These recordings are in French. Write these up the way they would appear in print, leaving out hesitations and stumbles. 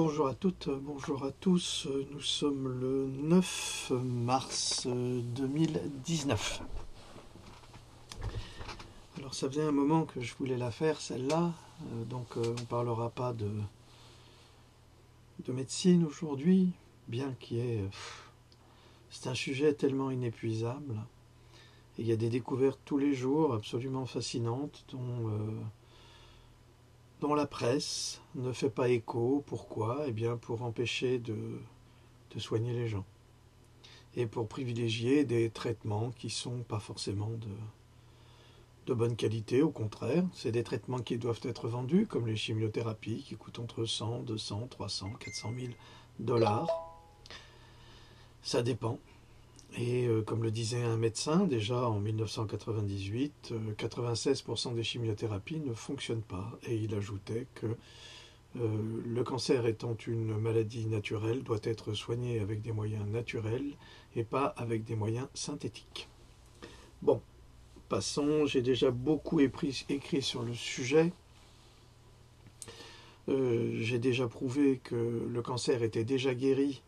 Bonjour à toutes, bonjour à tous. Nous sommes le 9 mars 2019. Alors ça faisait un moment que je voulais la faire celle-là, donc on ne parlera pas de médecine aujourd'hui, bien qu'il y ait... c'est un sujet tellement inépuisable. Et il y a des découvertes tous les jours absolument fascinantes dont la presse ne fait pas écho. Pourquoi? Eh bien pour empêcher de soigner les gens. Et pour privilégier des traitements qui ne sont pas forcément de bonne qualité, au contraire. C'est des traitements qui doivent être vendus, comme les chimiothérapies, qui coûtent entre 100, 200, 300, 400 000 dollars. Ça dépend. Et comme le disait un médecin, déjà en 1998, 96% des chimiothérapies ne fonctionnent pas. Et il ajoutait que le cancer étant une maladie naturelle doit être soigné avec des moyens naturels et pas avec des moyens synthétiques. Bon, passons, j'ai déjà beaucoup écrit sur le sujet. J'ai déjà prouvé que le cancer était déjà guéri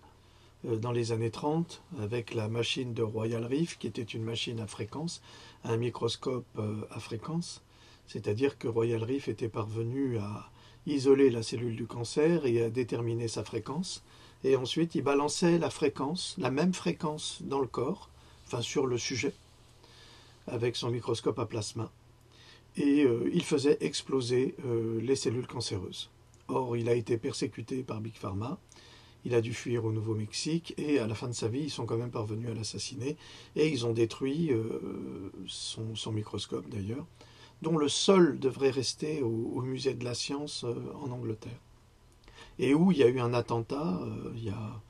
dans les années 30 avec la machine de Royal Rift, qui était une machine à fréquence, un microscope à fréquence, c'est-à-dire que Royal Rift était parvenu à isoler la cellule du cancer et à déterminer sa fréquence, et ensuite il balançait la fréquence, la même fréquence dans le corps, enfin sur le sujet, avec son microscope à plasma, et il faisait exploser les cellules cancéreuses. Or, il a été persécuté par Big Pharma, il a dû fuir au Nouveau-Mexique, et à la fin de sa vie, ils sont quand même parvenus à l'assassiner, et ils ont détruit son microscope d'ailleurs, dont le sol devrait rester au musée de la science en Angleterre. Et où il y a eu un attentat, il y a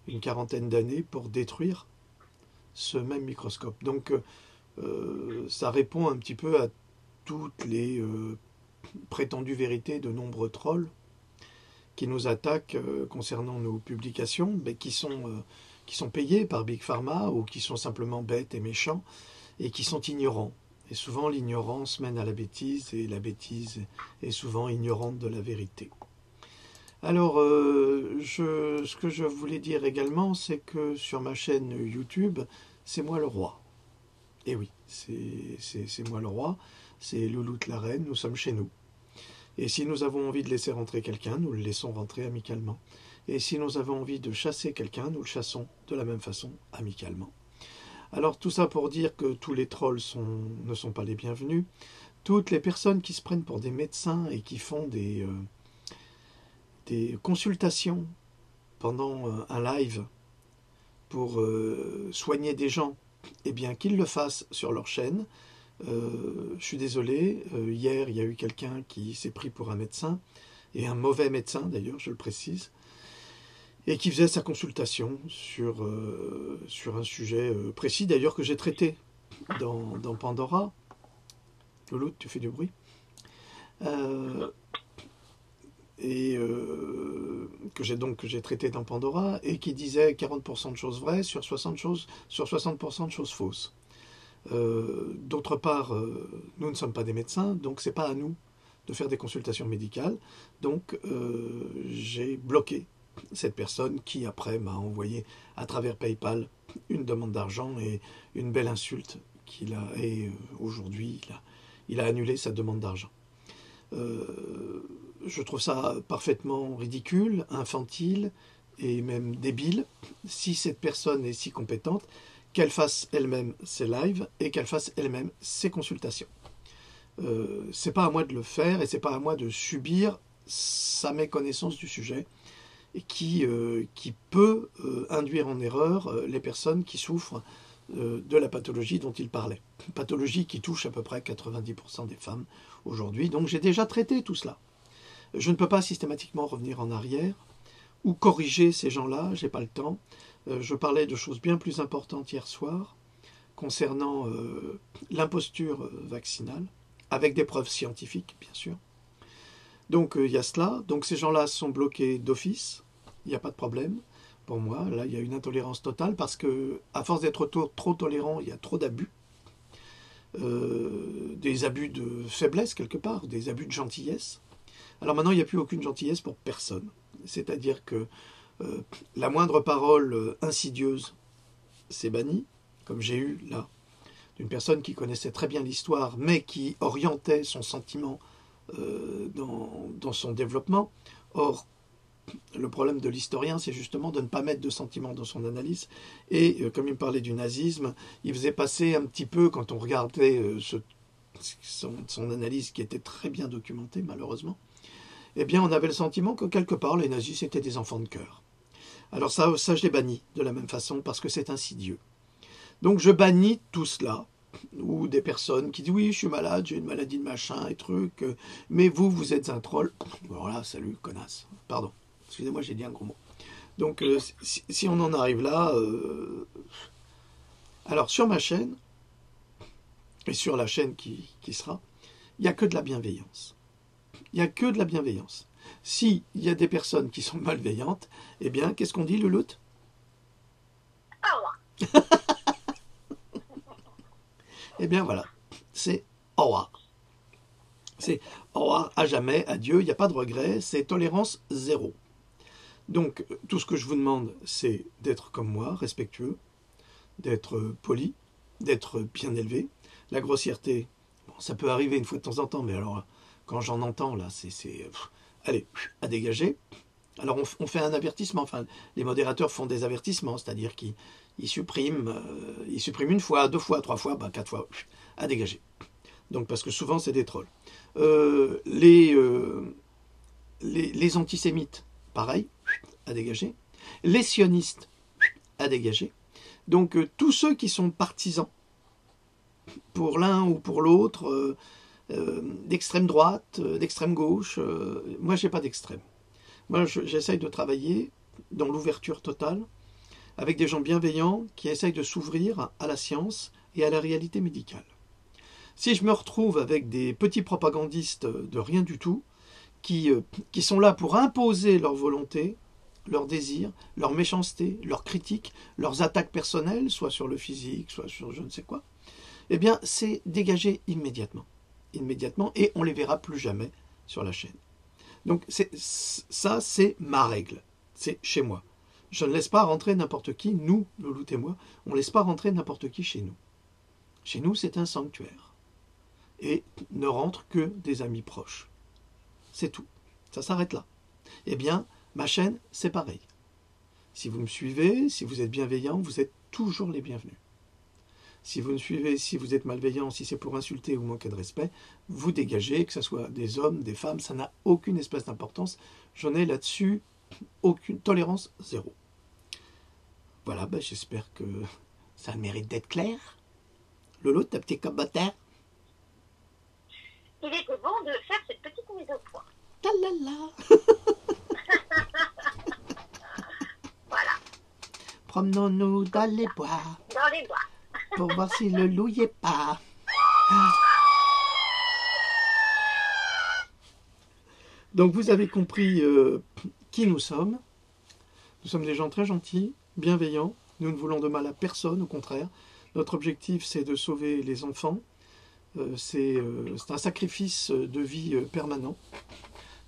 une quarantaine d'années, pour détruire ce même microscope. Donc ça répond un petit peu à toutes les prétendues vérités de nombreux trolls qui nous attaquent concernant nos publications, mais qui sont payés par Big Pharma ou qui sont simplement bêtes et méchants et qui sont ignorants. Et souvent l'ignorance mène à la bêtise et la bêtise est souvent ignorante de la vérité. Alors, ce que je voulais dire également, c'est que sur ma chaîne YouTube, c'est moi le roi. Et oui, c'est moi le roi, c'est Louloute la reine, nous sommes chez nous. Et si nous avons envie de laisser rentrer quelqu'un, nous le laissons rentrer amicalement. Et si nous avons envie de chasser quelqu'un, nous le chassons de la même façon, amicalement. Alors tout ça pour dire que tous les trolls ne sont pas les bienvenus. Toutes les personnes qui se prennent pour des médecins et qui font des consultations pendant un live pour soigner des gens, eh bien qu'ils le fassent sur leur chaîne. Je suis désolé, hier il y a eu quelqu'un qui s'est pris pour un médecin, et un mauvais médecin d'ailleurs, je le précise, et qui faisait sa consultation sur un sujet précis d'ailleurs que j'ai traité dans Pandora. Louloute, tu fais du bruit. Que j'ai traité dans Pandora, et qui disait 40% de choses vraies sur 60% de choses fausses. D'autre part, nous ne sommes pas des médecins, donc c'est pas à nous de faire des consultations médicales. Donc j'ai bloqué cette personne qui après m'a envoyé à travers PayPal une demande d'argent et une belle insulte et aujourd'hui il a annulé sa demande d'argent. Je trouve ça parfaitement ridicule, infantile et même débile. Si cette personne est si compétente, qu'elle fasse elle-même ses lives et qu'elle fasse elle-même ses consultations. C'est pas à moi de le faire et c'est pas à moi de subir sa méconnaissance du sujet et qui peut induire en erreur les personnes qui souffrent de la pathologie dont il parlait. Une pathologie qui touche à peu près 90% des femmes aujourd'hui. Donc j'ai déjà traité tout cela. Je ne peux pas systématiquement revenir en arrière ou corriger ces gens-là, j'ai pas le temps. Je parlais de choses bien plus importantes hier soir concernant l'imposture vaccinale, avec des preuves scientifiques, bien sûr. Donc il y a cela. Donc ces gens-là sont bloqués d'office, il n'y a pas de problème. Pour moi, là, il y a une intolérance totale parce que, à force d'être trop tolérant, il y a trop d'abus. Des abus de faiblesse, quelque part, des abus de gentillesse. Alors maintenant, il n'y a plus aucune gentillesse pour personne. c'est-à-dire que la moindre parole insidieuse, c'est banni, comme j'ai eu là, d'une personne qui connaissait très bien l'histoire, mais qui orientait son sentiment dans son développement. Or, le problème de l'historien, c'est justement de ne pas mettre de sentiment dans son analyse. Et comme il me parlait du nazisme, il faisait passer un petit peu, quand on regardait son analyse qui était très bien documentée, malheureusement, eh bien, on avait le sentiment que quelque part, les nazis, c'était des enfants de cœur. Alors ça je l'ai banni de la même façon, parce que c'est insidieux. Donc je bannis tout cela, ou des personnes qui disent oui, je suis malade, j'ai une maladie de machin et truc, mais vous êtes un troll. Voilà, salut, connasse. Pardon, excusez-moi, j'ai dit un gros mot. Donc si on en arrive là, alors sur ma chaîne, et sur la chaîne qui sera, il n'y a que de la bienveillance. Il n'y a que de la bienveillance. S'il y a des personnes qui sont malveillantes, eh bien, qu'est-ce qu'on dit, Louloute? Eh bien voilà, c'est au revoir. C'est au revoir à jamais, adieu, il n'y a pas de regret, c'est tolérance zéro. Donc tout ce que je vous demande, c'est d'être comme moi, respectueux, d'être poli, d'être bien élevé. La grossièreté, bon, ça peut arriver une fois de temps en temps, mais alors quand j'en entends là, allez, à dégager. Alors on fait un avertissement, enfin les modérateurs font des avertissements, c'est-à-dire qu'ils suppriment une fois, 2 fois, 3 fois, 4 fois, à dégager. Donc parce que souvent c'est des trolls. Les antisémites, pareil, à dégager. Les sionistes, à dégager. Donc tous ceux qui sont partisans, pour l'un ou pour l'autre, d'extrême droite, d'extrême gauche, moi j'ai pas d'extrême. Moi j'essaye de travailler dans l'ouverture totale, avec des gens bienveillants qui essayent de s'ouvrir à la science et à la réalité médicale. Si je me retrouve avec des petits propagandistes de rien du tout, qui sont là pour imposer leur volonté, leurs désirs, leur méchanceté, leurs critiques, leurs attaques personnelles, soit sur le physique, soit sur je ne sais quoi, eh bien c'est dégagé immédiatement. Immédiatement, et on ne les verra plus jamais sur la chaîne. Donc ça, c'est ma règle. C'est chez moi. Je ne laisse pas rentrer n'importe qui, nous, Louloute et moi, on ne laisse pas rentrer n'importe qui chez nous. Chez nous, c'est un sanctuaire. Et ne rentrent que des amis proches. C'est tout. Ça s'arrête là. Eh bien, ma chaîne, c'est pareil. Si vous me suivez, si vous êtes bienveillant, vous êtes toujours les bienvenus. Si vous me suivez, si vous êtes malveillant, si c'est pour insulter ou manquer de respect, vous dégagez, que ce soit des hommes, des femmes, ça n'a aucune espèce d'importance. J'en ai là-dessus aucune tolérance zéro. Voilà, j'espère que ça a le mérite d'être clair. Lolo, ta petite commentaire? Il était bon de faire cette petite mise au point. Talala. Voilà. Promenons-nous dans les bois. Dans les bois. Pour voir si le loup y est pas. Donc vous avez compris qui nous sommes. Nous sommes des gens très gentils, bienveillants. Nous ne voulons de mal à personne, au contraire. Notre objectif, c'est de sauver les enfants. C'est un sacrifice de vie permanent.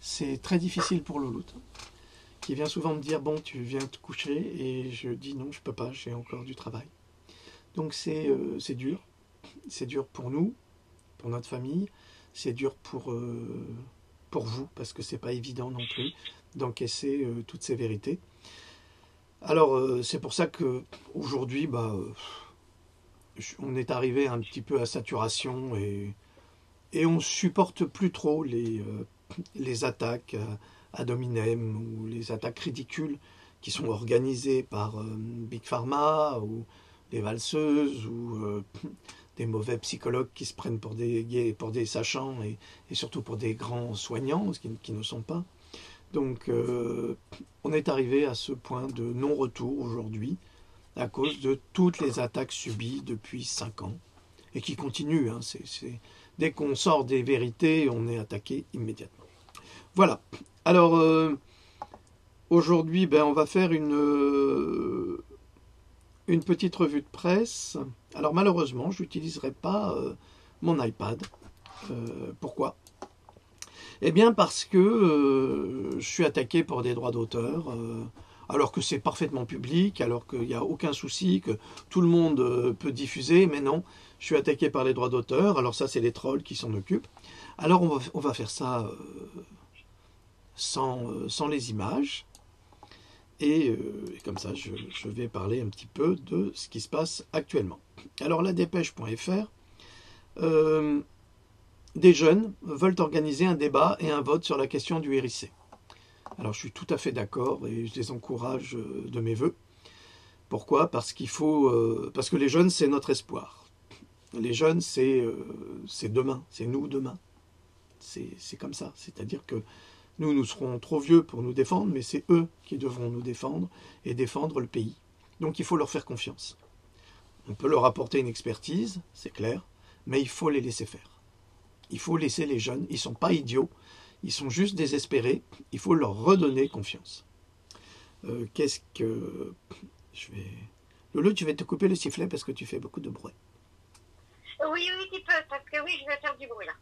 C'est très difficile pour Louloute, qui vient souvent me dire « Bon, tu viens te coucher ?» et je dis « Non, je ne peux pas, j'ai encore du travail. » Donc c'est dur. C'est dur pour nous, pour notre famille. C'est dur pour vous, parce que c'est pas évident non plus d'encaisser toutes ces vérités. Alors c'est pour ça que aujourd'hui, on est arrivé un petit peu à saturation et on supporte plus trop les attaques ad hominem ou les attaques ridicules qui sont organisées par Big Pharma ou des valseuses ou des mauvais psychologues qui se prennent pour des sachants et surtout pour des grands soignants, qui ne sont pas. Donc on est arrivé à ce point de non-retour aujourd'hui à cause de toutes les attaques subies depuis 5 ans et qui continuent. Hein, dès qu'on sort des vérités, on est attaqué immédiatement. Voilà. Alors aujourd'hui, on va faire une petite revue de presse. Alors malheureusement, je n'utiliserai pas mon iPad. Pourquoi? Eh bien parce que je suis attaqué pour des droits d'auteur, alors que c'est parfaitement public, alors qu'il n'y a aucun souci, que tout le monde peut diffuser, mais non, je suis attaqué par les droits d'auteur, alors ça c'est les trolls qui s'en occupent. Alors on va faire ça sans les images, et comme ça je vais parler un petit peu de ce qui se passe actuellement. Alors la dépêche.fr, des jeunes veulent organiser un débat et un vote sur la question du RIC. Alors je suis tout à fait d'accord et je les encourage de mes voeux. Pourquoi ? Parce parce que les jeunes, c'est notre espoir. Les jeunes, c'est demain, c'est nous demain. C'est comme ça. C'est-à-dire que nous serons trop vieux pour nous défendre, mais c'est eux qui devront nous défendre et défendre le pays. Donc il faut leur faire confiance. On peut leur apporter une expertise, c'est clair, mais il faut les laisser faire. Il faut laisser les jeunes, ils ne sont pas idiots, ils sont juste désespérés, il faut leur redonner confiance. Qu'est-ce que... Loulou, tu vas te couper le sifflet parce que tu fais beaucoup de bruit. Oui, tu peux, parce que oui, je vais faire du bruit là.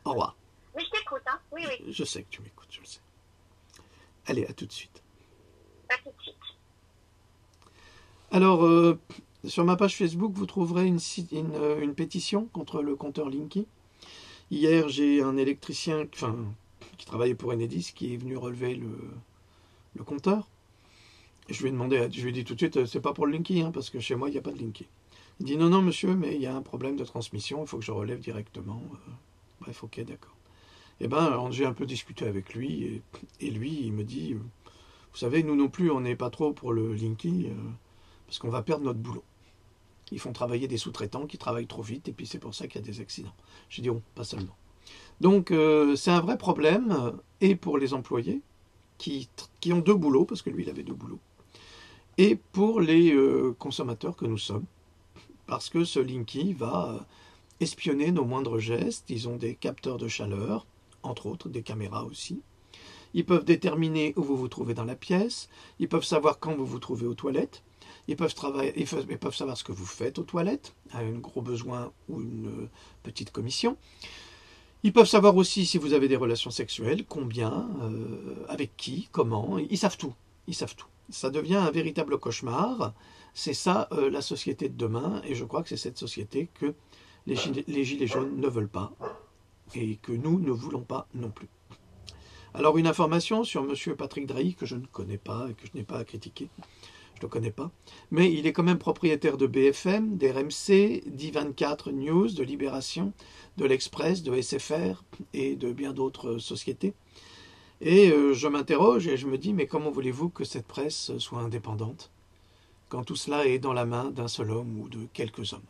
Au revoir. Mais je t'écoute, hein. Oui. Je sais que tu m'écoutes, je le sais. Allez, à tout de suite. À tout de suite. Alors, sur ma page Facebook, vous trouverez une pétition contre le compteur Linky. Hier, j'ai un électricien qui travaillait pour Enedis qui est venu relever le compteur. Je lui ai dit tout de suite, c'est pas pour le Linky, hein, parce que chez moi, il n'y a pas de Linky. Il dit, non, monsieur, mais il y a un problème de transmission, il faut que je relève directement. Bref, ok, d'accord. Eh bien, j'ai un peu discuté avec lui, et lui, il me dit, vous savez, nous non plus, on n'est pas trop pour le Linky, parce qu'on va perdre notre boulot. Ils font travailler des sous-traitants qui travaillent trop vite, et puis c'est pour ça qu'il y a des accidents. J'ai dit, oh, pas seulement. Donc, c'est un vrai problème, et pour les employés, qui ont deux boulots, parce que lui, il avait deux boulots, et pour les consommateurs que nous sommes, parce que ce Linky va espionner nos moindres gestes. Ils ont des capteurs de chaleur, entre autres, des caméras aussi. Ils peuvent déterminer où vous vous trouvez dans la pièce. Ils peuvent savoir quand vous vous trouvez aux toilettes. Ils peuvent savoir ce que vous faites aux toilettes, à un gros besoin ou une petite commission. Ils peuvent savoir aussi si vous avez des relations sexuelles, combien, avec qui, comment. Ils savent tout. Ils savent tout. Ça devient un véritable cauchemar. C'est ça la société de demain. Et je crois que c'est cette société que les gilets jaunes ne veulent pas. Et que nous ne voulons pas non plus. Alors une information sur M. Patrick Drahi que je ne connais pas et que je n'ai pas à critiquer. Je ne le connais pas. Mais il est quand même propriétaire de BFM, d'RMC, d'I24 News, de Libération, de l'Express, de SFR et de bien d'autres sociétés. Et je m'interroge et je me dis, mais comment voulez-vous que cette presse soit indépendante quand tout cela est dans la main d'un seul homme ou de quelques hommes?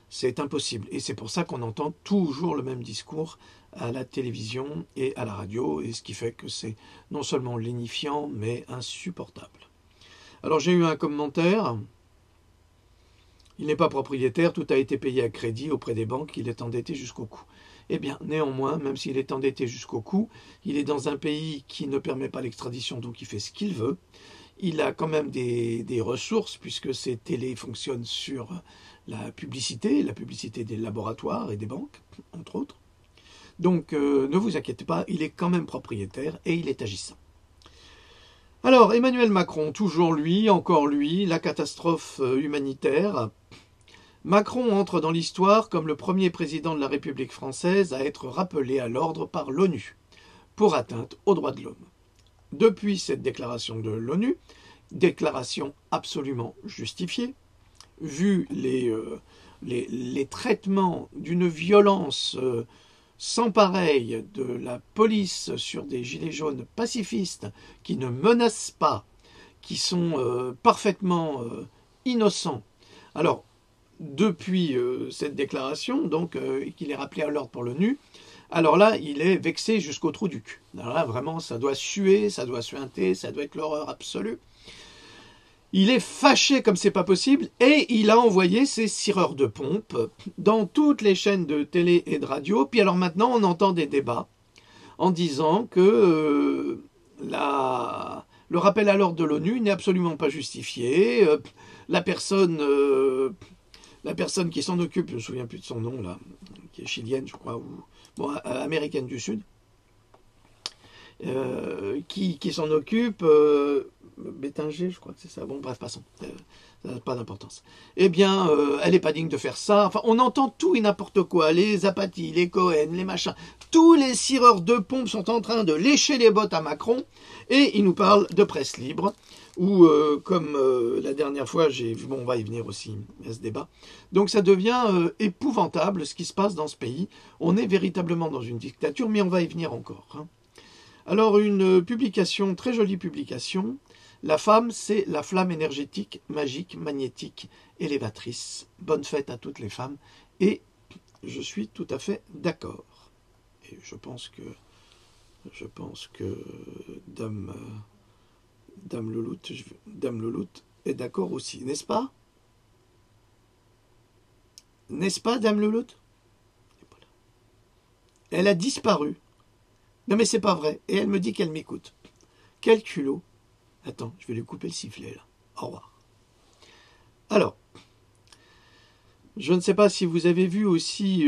C'est impossible. Et c'est pour ça qu'on entend toujours le même discours à la télévision et à la radio, et ce qui fait que c'est non seulement lénifiant, mais insupportable. Alors j'ai eu un commentaire. Il n'est pas propriétaire, tout a été payé à crédit auprès des banques, il est endetté jusqu'au cou. Eh bien, néanmoins, même s'il est endetté jusqu'au cou, il est dans un pays qui ne permet pas l'extradition, donc il fait ce qu'il veut. Il a quand même des ressources, puisque ces télés fonctionnent sur la publicité des laboratoires et des banques, entre autres. Donc, ne vous inquiétez pas, il est quand même propriétaire et il est agissant. Alors, Emmanuel Macron, toujours lui, encore lui, la catastrophe humanitaire. Macron entre dans l'histoire comme le premier président de la République française à être rappelé à l'ordre par l'ONU pour atteinte aux droits de l'homme. Depuis cette déclaration de l'ONU, déclaration absolument justifiée, vu les traitements d'une violence sans pareil de la police sur des gilets jaunes pacifistes qui ne menacent pas, qui sont parfaitement innocents. Alors, depuis cette déclaration, donc qu'il est rappelé à l'ordre pour l'ONU, alors là, il est vexé jusqu'au trou du cul. Alors là, vraiment, ça doit suer, ça doit suinter, ça doit être l'horreur absolue. Il est fâché comme c'est pas possible et il a envoyé ses cireurs de pompe dans toutes les chaînes de télé et de radio. Puis alors maintenant, on entend des débats en disant que le rappel à l'ordre de l'ONU n'est absolument pas justifié. La personne qui s'en occupe, je ne me souviens plus de son nom là, qui est chilienne, je crois, ou américaine du Sud, qui s'en occupe, Bétinger, je crois que c'est ça, bon bref, passons, ça n'a pas d'importance. Eh bien, elle n'est pas digne de faire ça, enfin, on entend tout et n'importe quoi, les Zapati, les Cohen, les machins, tous les cireurs de pompe sont en train de lécher les bottes à Macron, et il nous parle de presse libre, où, comme la dernière fois, bon, on va y venir aussi à ce débat, donc ça devient épouvantable ce qui se passe dans ce pays, on est véritablement dans une dictature, mais on va y venir encore, hein. Alors, une publication, très jolie publication. La femme, c'est la flamme énergétique, magique, magnétique, élévatrice. Bonne fête à toutes les femmes. Et je suis tout à fait d'accord. Et je pense que Dame Louloute est d'accord aussi, n'est-ce pas? N'est-ce pas, Dame Louloute? Elle a disparu. Non mais c'est pas vrai. Et elle me dit qu'elle m'écoute. Quel culot. Attends, je vais lui couper le sifflet là. Au revoir. Alors, je ne sais pas si vous avez vu aussi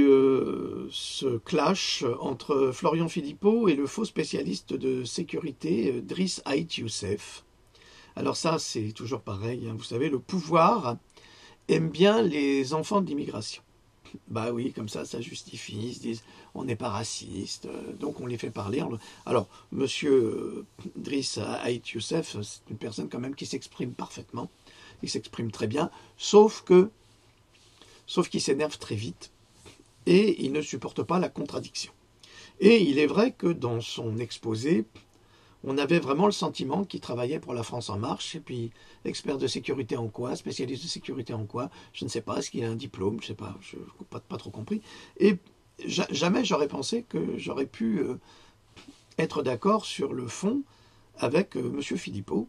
ce clash entre Florian Philippot et le faux spécialiste de sécurité Driss Ait Youssef. Alors ça, c'est toujours pareil, hein. Vous savez, le pouvoir aime bien les enfants de l'immigration. Bah oui, comme ça justifie, ils se disent on n'est pas raciste, donc on les fait parler. Alors, monsieur Driss Ait Youssef, c'est une personne quand même qui s'exprime parfaitement, il s'exprime très bien, sauf qu'il s'énerve très vite et il ne supporte pas la contradiction. Et il est vrai que dans son exposé, on avait vraiment le sentiment qu'il travaillait pour la France en marche, et puis expert de sécurité en quoi, spécialiste de sécurité en quoi, je ne sais pas, est-ce qu'il a un diplôme, je ne sais pas, je n'ai pas trop compris. Et jamais j'aurais pensé que j'aurais pu être d'accord sur le fond avec M. Philippot,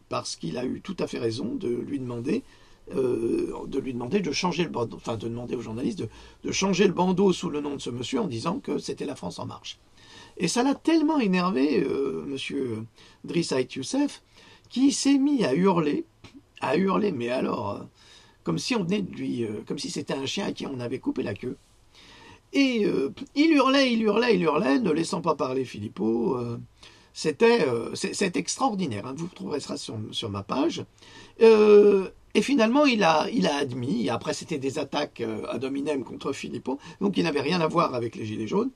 parce qu'il a eu tout à fait raison de lui demander de changer le bandeau, enfin de demander aux journalistes de changer le bandeau sous le nom de ce monsieur en disant que c'était la France en marche. Et ça l'a tellement énervé, monsieur Driss Ait Youssef, qui s'est mis à hurler, mais alors, comme si on venait de lui, comme si c'était un chien à qui on avait coupé la queue. Et il hurlait, ne laissant pas parler Philippot. C'est extraordinaire, hein, vous trouverez ça sur ma page. Et finalement, il a admis, après c'était des attaques ad hominem contre Philippot, donc il n'avait rien à voir avec les Gilets jaunes,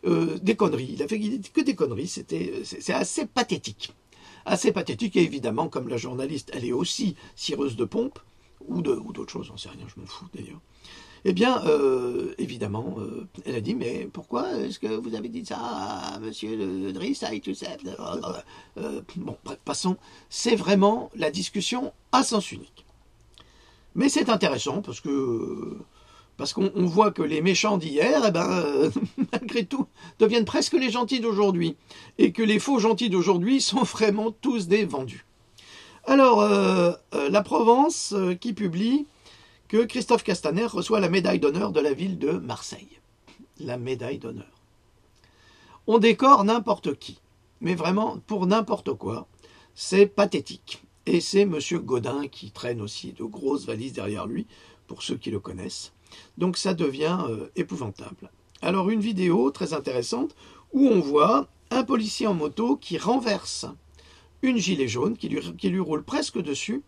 des conneries, il a fait que des conneries, c'est assez pathétique. Assez pathétique, et évidemment, comme la journaliste, elle est aussi cireuse de pompe, ou d'autres choses, j'en sais rien, je m'en fous d'ailleurs. Eh bien, évidemment, elle a dit, mais pourquoi est-ce que vous avez dit ça à monsieur Driss Ait Youssef? Bon, bref, passons, c'est vraiment la discussion à sens unique. Mais c'est intéressant parce qu'on voit que les méchants d'hier, malgré tout, deviennent presque les gentils d'aujourd'hui. Et que les faux gentils d'aujourd'hui sont vraiment tous des vendus. Alors, la Provence qui publie que Christophe Castaner reçoit la médaille d'honneur de la ville de Marseille. La médaille d'honneur. On décore n'importe qui, mais vraiment pour n'importe quoi. C'est pathétique. Et c'est M. Gaudin qui traîne aussi de grosses valises derrière lui, pour ceux qui le connaissent. Donc ça devient épouvantable. Alors une vidéo très intéressante où on voit un policier en moto qui renverse une gilet jaune, qui lui roule presque dessus,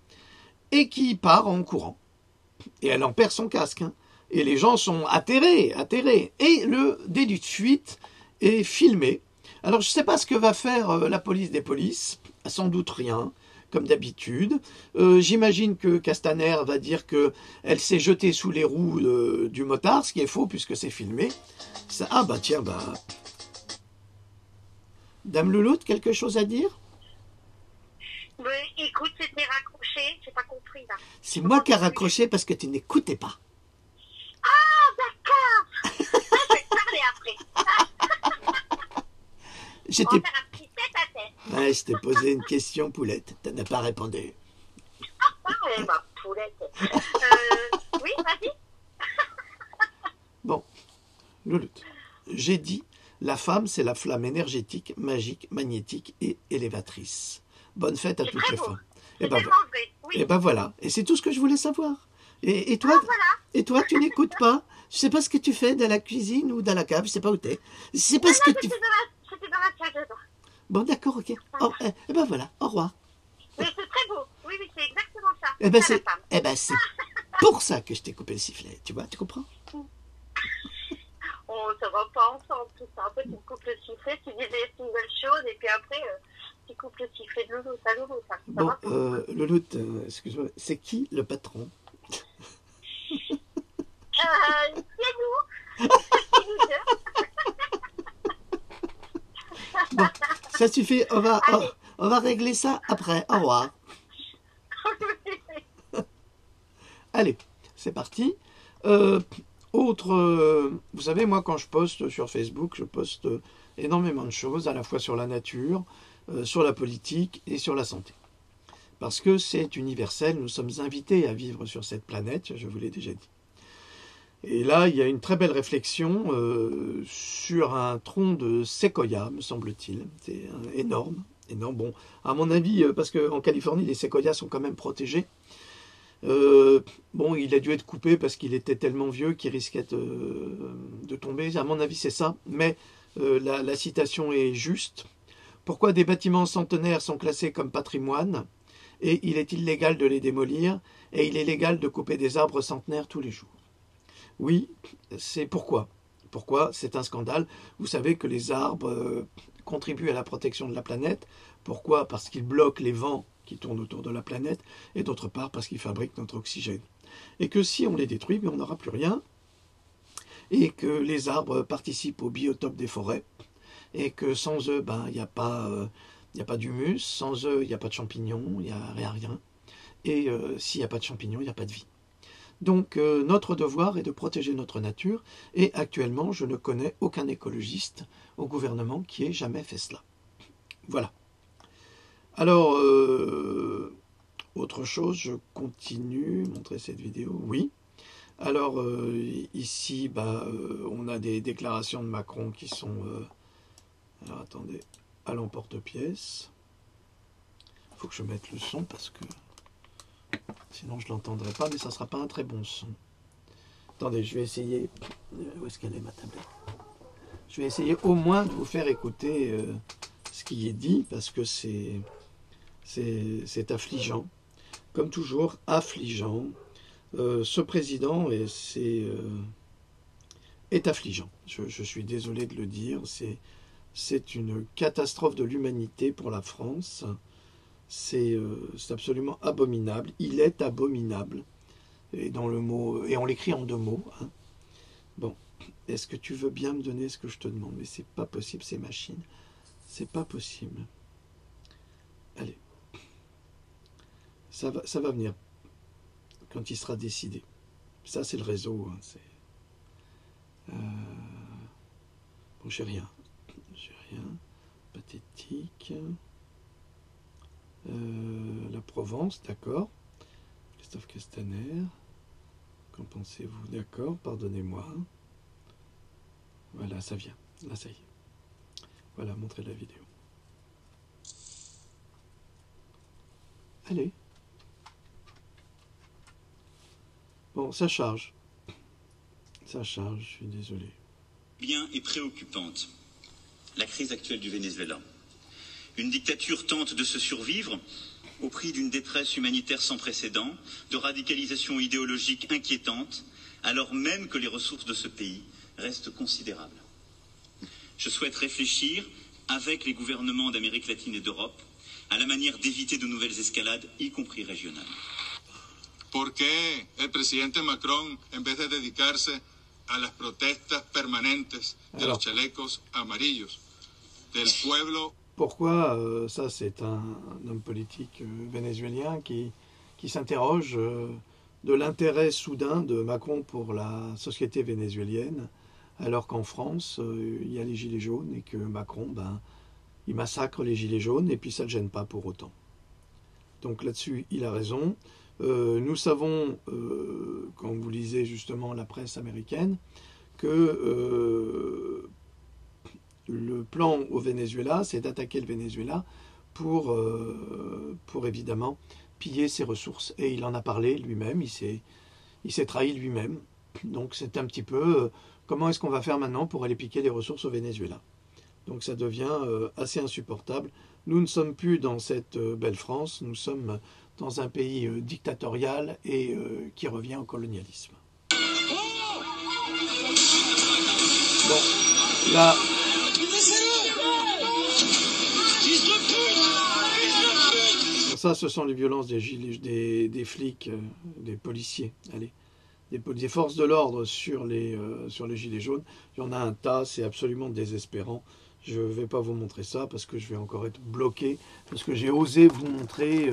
et qui part en courant. Et elle en perd son casque. Hein. Et les gens sont atterrés. Et le délit de fuite est filmé. Alors je ne sais pas ce que va faire la police des polices, sans doute rien. Comme d'habitude. J'imagine que Castaner va dire qu'elle s'est jetée sous les roues du motard, ce qui est faux puisque c'est filmé. Ça, Dame Louloute, quelque chose à dire? Oui, écoute, c'était raccroché, j'ai pas compris là. C'est moi qui ai raccroché parce que tu n'écoutais pas. Ah, d'accord. Je vais te parler après. On va faire un petit tête-à-tête. Ouais, je t'ai posé une question, poulette. Tu n'as pas répondu. Ah, ma poulette. Oui, vas-y. Bon, Louloute, j'ai dit, la femme, c'est la flamme énergétique, magique, magnétique et élévatrice. Bonne fête à toutes les femmes. Et ben voilà. Et c'est tout ce que je voulais savoir. Et toi, tu n'écoutes pas. Je sais pas ce que tu fais dans la cuisine ou dans la cave. Je sais pas où t'es. Je sais pas ce que tu fais. C'était dans la salle de bain. Bon, d'accord, ok. Oh, eh ben voilà, au revoir. Mais c'est très beau. Oui, oui, c'est exactement ça. Eh ben c'est pour ça que je t'ai coupé le sifflet. Tu vois, tu comprends? On se repense ensemble, tout ça. Après, tu me coupes le sifflet, tu dis une belle chose, et puis après, tu coupes le sifflet de Loulou. Ça, Loulou, ça. Bon, Loulou, excuse-moi, c'est qui le patron? C'est nous. C'est nous deux. Bon, ça suffit, on va régler ça après. Au revoir. Allez, c'est parti. Vous savez, moi, quand je poste sur Facebook, je poste énormément de choses, à la fois sur la nature, sur la politique et sur la santé. Parce que c'est universel, nous sommes invités à vivre sur cette planète, je vous l'ai déjà dit. Et là, il y a une très belle réflexion sur un tronc de séquoia, me semble-t-il. C'est énorme, énorme. Bon, à mon avis, parce qu'en Californie, les séquoias sont quand même protégés. Bon, il a dû être coupé parce qu'il était tellement vieux qu'il risquait de tomber. À mon avis, c'est ça. Mais la citation est juste. Pourquoi des bâtiments centenaires sont classés comme patrimoine et il est illégal de les démolir et il est légal de couper des arbres centenaires tous les jours? Oui, c'est pourquoi. Pourquoi? C'est un scandale. Vous savez que les arbres contribuent à la protection de la planète. Pourquoi? Parce qu'ils bloquent les vents qui tournent autour de la planète, et d'autre part parce qu'ils fabriquent notre oxygène. Et que si on les détruit, on n'aura plus rien, et que les arbres participent au biotope des forêts, et que sans eux, il n'y a pas d'humus, sans eux, il n'y a pas de champignons, il n'y a rien, et s'il n'y a pas de champignons, il n'y a pas de vie. Donc notre devoir est de protéger notre nature, et actuellement, je ne connais aucun écologiste au gouvernement qui ait jamais fait cela. Voilà. Alors, autre chose, je continue, montrer cette vidéo, oui. Alors, ici, on a des déclarations de Macron qui sont, alors attendez, à l'emporte-pièce. Il faut que je mette le son parce que sinon je ne l'entendrai pas, mais ça ne sera pas un très bon son. Attendez, je vais essayer, où est-ce qu'elle est ma tablette? Je vais essayer au moins de vous faire écouter ce qui est dit parce que c'est affligeant, comme toujours affligeant. Ce président est affligeant. Je suis désolé de le dire. C'est une catastrophe de l'humanité pour la France. C'est absolument abominable. Il est abominable. Et dans le mot, et on l'écrit en 2 mots. Hein. Bon, est-ce que tu veux bien me donner ce que je te demande? Mais c'est pas possible, ces machines. C'est pas possible. Allez. Ça va venir quand il sera décidé. Ça, c'est le réseau. Hein, bon, j'ai rien. Pathétique. La Provence, d'accord. Christophe Castaner. Qu'en pensez-vous? D'accord, pardonnez-moi. Voilà, ça vient. Là, ça y est. Voilà, montrez la vidéo. Allez. Bon, ça charge. Ça charge, je suis désolé. Bien et préoccupante. La crise actuelle du Venezuela. Une dictature tente de se survivre au prix d'une détresse humanitaire sans précédent, de radicalisation idéologique inquiétante, alors même que les ressources de ce pays restent considérables. Je souhaite réfléchir avec les gouvernements d'Amérique latine et d'Europe à la manière d'éviter de nouvelles escalades, y compris régionales. ¿Por qué el presidente Macron, en vez de dedicarse a las protestas permanentes de los chalecos amarillos, del pueblo... Pourquoi ça, c'est un homme politique vénézuélien qui s'interroge de l'intérêt soudain de Macron pour la société vénézuélienne, alors qu'en France, il y a les gilets jaunes et que Macron, il massacre les gilets jaunes et puis ça ne le gêne pas pour autant. Donc là-dessus, il a raison. Nous savons, quand vous lisez justement la presse américaine, que le plan au Venezuela, c'est d'attaquer le Venezuela pour évidemment piller ses ressources. Et il en a parlé lui-même, il s'est trahi lui-même. Donc c'est un petit peu comment est-ce qu'on va faire maintenant pour aller piquer les ressources au Venezuela. Donc ça devient assez insupportable. Nous ne sommes plus dans cette belle France, nous sommes dans un pays dictatorial et qui revient au colonialisme. Bon, là... Ça, ce sont les violences des flics, des policiers, allez, des forces de l'ordre sur les gilets jaunes. Il y en a un tas, c'est absolument désespérant. Je ne vais pas vous montrer ça parce que je vais encore être bloqué, parce que j'ai osé vous montrer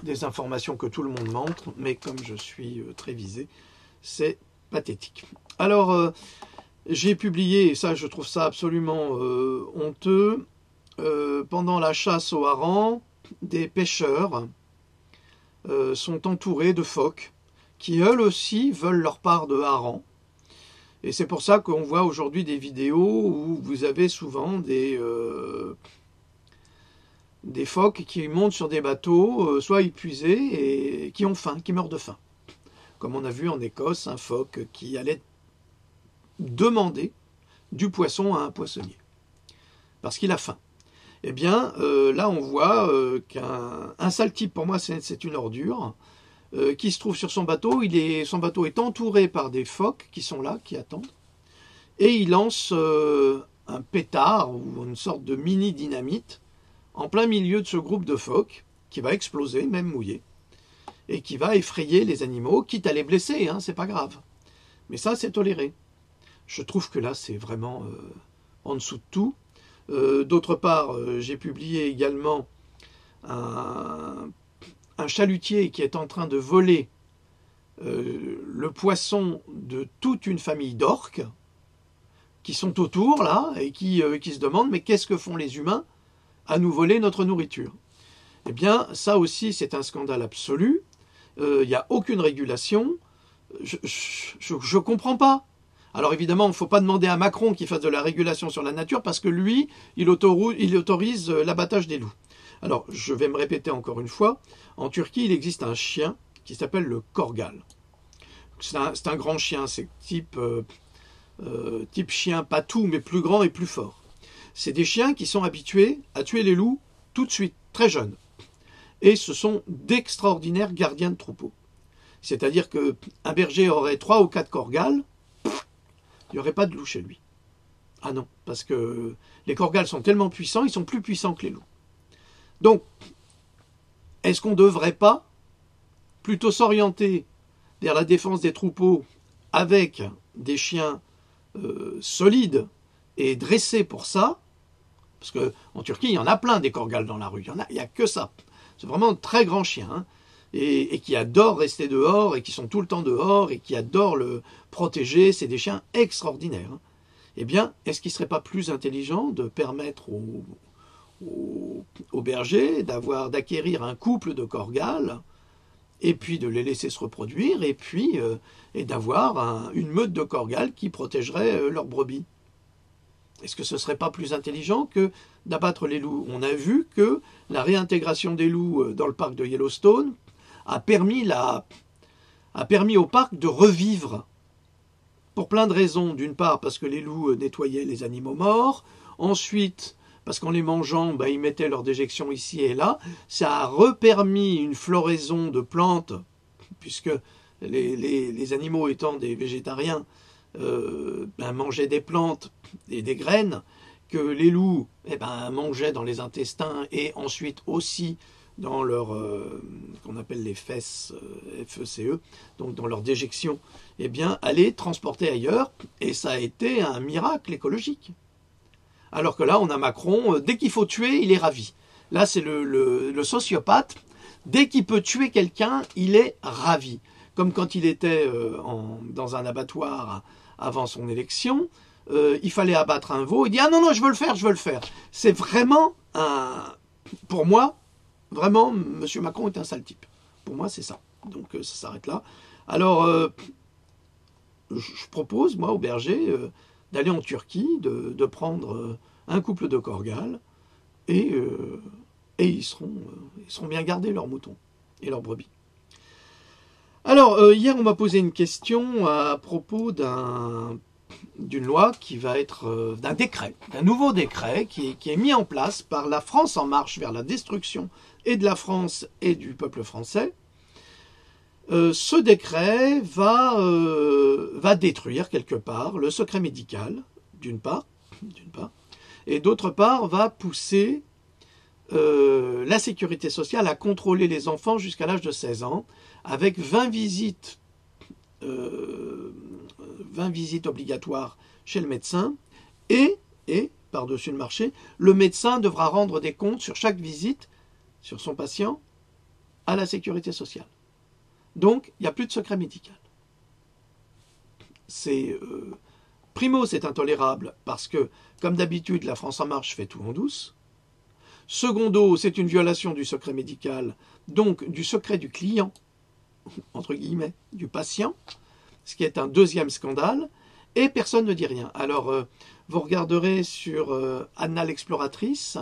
des informations que tout le monde montre, mais comme je suis très visé, c'est pathétique. Alors, j'ai publié, et ça je trouve ça absolument honteux, pendant la chasse au hareng, des pêcheurs sont entourés de phoques qui eux aussi veulent leur part de hareng. Et c'est pour ça qu'on voit aujourd'hui des vidéos où vous avez souvent des phoques qui montent sur des bateaux, soit épuisés et qui ont faim, qui meurent de faim. Comme on a vu en Écosse, un phoque qui allait demander du poisson à un poissonnier, parce qu'il a faim. Eh bien, là on voit qu'un sale type, pour moi c'est une ordure, qui se trouve sur son bateau. Son bateau est entouré par des phoques qui sont là, qui attendent, et il lance un pétard ou une sorte de mini dynamite en plein milieu de ce groupe de phoques qui va exploser, même mouillé, et qui va effrayer les animaux, quitte à les blesser, hein, c'est pas grave. Mais ça, c'est toléré. Je trouve que là, c'est vraiment en dessous de tout. D'autre part, j'ai publié également un chalutier qui est en train de voler le poisson de toute une famille d'orques qui sont autour là et qui se demandent mais qu'est-ce que font les humains à nous voler notre nourriture? Eh bien ça aussi c'est un scandale absolu, il n'y a aucune régulation, je comprends pas. Alors évidemment il ne faut pas demander à Macron qu'il fasse de la régulation sur la nature parce que lui il autorise l'abattage des loups. Alors, je vais me répéter encore une fois, en Turquie, il existe un chien qui s'appelle le korgal. C'est un grand chien, c'est type chien patou, mais plus grand et plus fort. C'est des chiens qui sont habitués à tuer les loups tout de suite, très jeunes. Et ce sont d'extraordinaires gardiens de troupeaux. C'est-à-dire qu'un berger aurait 3 ou 4 korgals, il n'y aurait pas de loup chez lui. Ah non, parce que les korgals sont tellement puissants, ils sont plus puissants que les loups. Donc, est-ce qu'on ne devrait pas plutôt s'orienter vers la défense des troupeaux avec des chiens solides et dressés pour ça? Parce qu'en Turquie, il y en a plein des korgals dans la rue, il n'y a que ça. C'est vraiment de très grands chiens, hein, et qui adorent rester dehors, et qui sont tout le temps dehors, et qui adorent le protéger. C'est des chiens extraordinaires. Hein. Eh bien, est-ce qu'il ne serait pas plus intelligent de permettre aux bergers d'acquérir un couple de korgals et puis de les laisser se reproduire et puis d'avoir une meute de korgals qui protégerait leurs brebis? Est-ce que ce ne serait pas plus intelligent que d'abattre les loups? On a vu que la réintégration des loups dans le parc de Yellowstone a permis au parc de revivre pour plein de raisons. D'une part parce que les loups nettoyaient les animaux morts, ensuite parce qu'en les mangeant, ils mettaient leur déjection ici et là. Ça a repermis une floraison de plantes, puisque les animaux étant des végétariens, mangeaient des plantes et des graines, que les loups mangeaient dans les intestins et ensuite aussi dans leur, qu'on appelle les fesses, FECE, donc dans leur déjection, allaient transporter ailleurs, et ça a été un miracle écologique. Alors que là, on a Macron, dès qu'il faut tuer, il est ravi. Là, c'est le sociopathe. Dès qu'il peut tuer quelqu'un, il est ravi. Comme quand il était dans un abattoir avant son élection, il fallait abattre un veau. Il dit « Ah non, non, je veux le faire, je veux le faire ». C'est vraiment pour moi, vraiment, M. Macron est un sale type. Pour moi, c'est ça. Donc, ça s'arrête là. Alors, je propose, moi, aux bergers, d'aller en Turquie, de prendre un couple de korgals, et ils seront bien gardés, leurs moutons et leurs brebis. Alors, hier, on m'a posé une question à propos d'un d'une loi qui va être d'un décret, d'un nouveau décret qui est mis en place par la France en marche vers la destruction et de la France et du peuple français. Ce décret va détruire quelque part le secret médical, d'une part, et d'autre part va pousser la sécurité sociale à contrôler les enfants jusqu'à l'âge de 16 ans, avec 20 visites obligatoires chez le médecin, et par-dessus le marché, le médecin devra rendre des comptes sur chaque visite, sur son patient, à la sécurité sociale. Donc, il n'y a plus de secret médical. Primo, c'est intolérable parce que, comme d'habitude, la France en marche fait tout en douce. Secondo, c'est une violation du secret médical, donc du secret du client, entre guillemets, du patient, ce qui est un deuxième scandale, et personne ne dit rien. Alors, vous regarderez sur Anna l'exploratrice,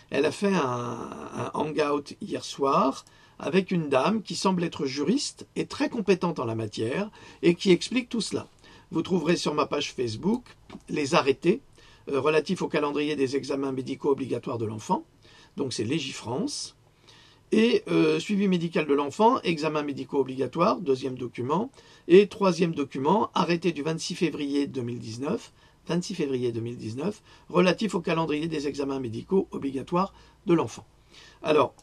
elle a fait un hangout hier soir avec une dame qui semble être juriste et très compétente en la matière et qui explique tout cela. Vous trouverez sur ma page Facebook les arrêtés relatifs au calendrier des examens médicaux obligatoires de l'enfant, donc c'est Légifrance, et suivi médical de l'enfant, examen médicaux obligatoires, deuxième document, et troisième document, arrêté du 26 février 2019, relatif au calendrier des examens médicaux obligatoires de l'enfant. Alors,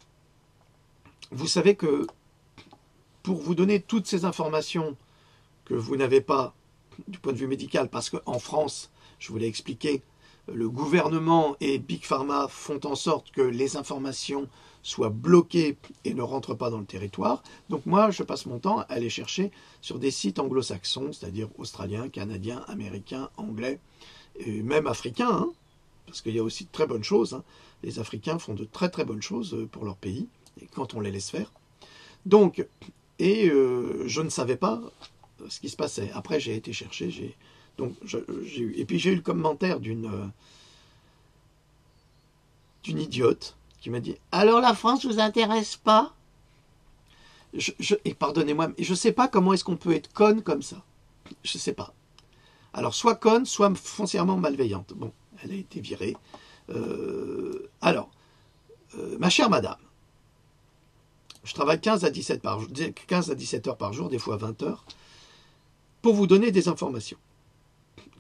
vous savez que pour vous donner toutes ces informations que vous n'avez pas du point de vue médical, parce qu'en France, je vous l'ai expliqué, le gouvernement et Big Pharma font en sorte que les informations soient bloquées et ne rentrent pas dans le territoire. Donc moi, je passe mon temps à aller chercher sur des sites anglo-saxons, c'est-à-dire australiens, canadiens, américains, anglais, et même africains, hein, parce qu'il y a aussi de très bonnes choses. Hein. Les Africains font de très très bonnes choses pour leur pays, et quand on les laisse faire. Donc, je ne savais pas ce qui se passait. Après, j'ai été chercher, et puis j'ai eu le commentaire d'une idiote qui m'a dit « Alors la France ne vous intéresse pas ?» Et pardonnez-moi, mais je ne sais pas comment est-ce qu'on peut être conne comme ça. Je ne sais pas. Alors, soit conne, soit foncièrement malveillante. Bon, elle a été virée. Ma chère madame, je travaille 15 à 17 heures par jour, des fois 20 heures, pour vous donner des informations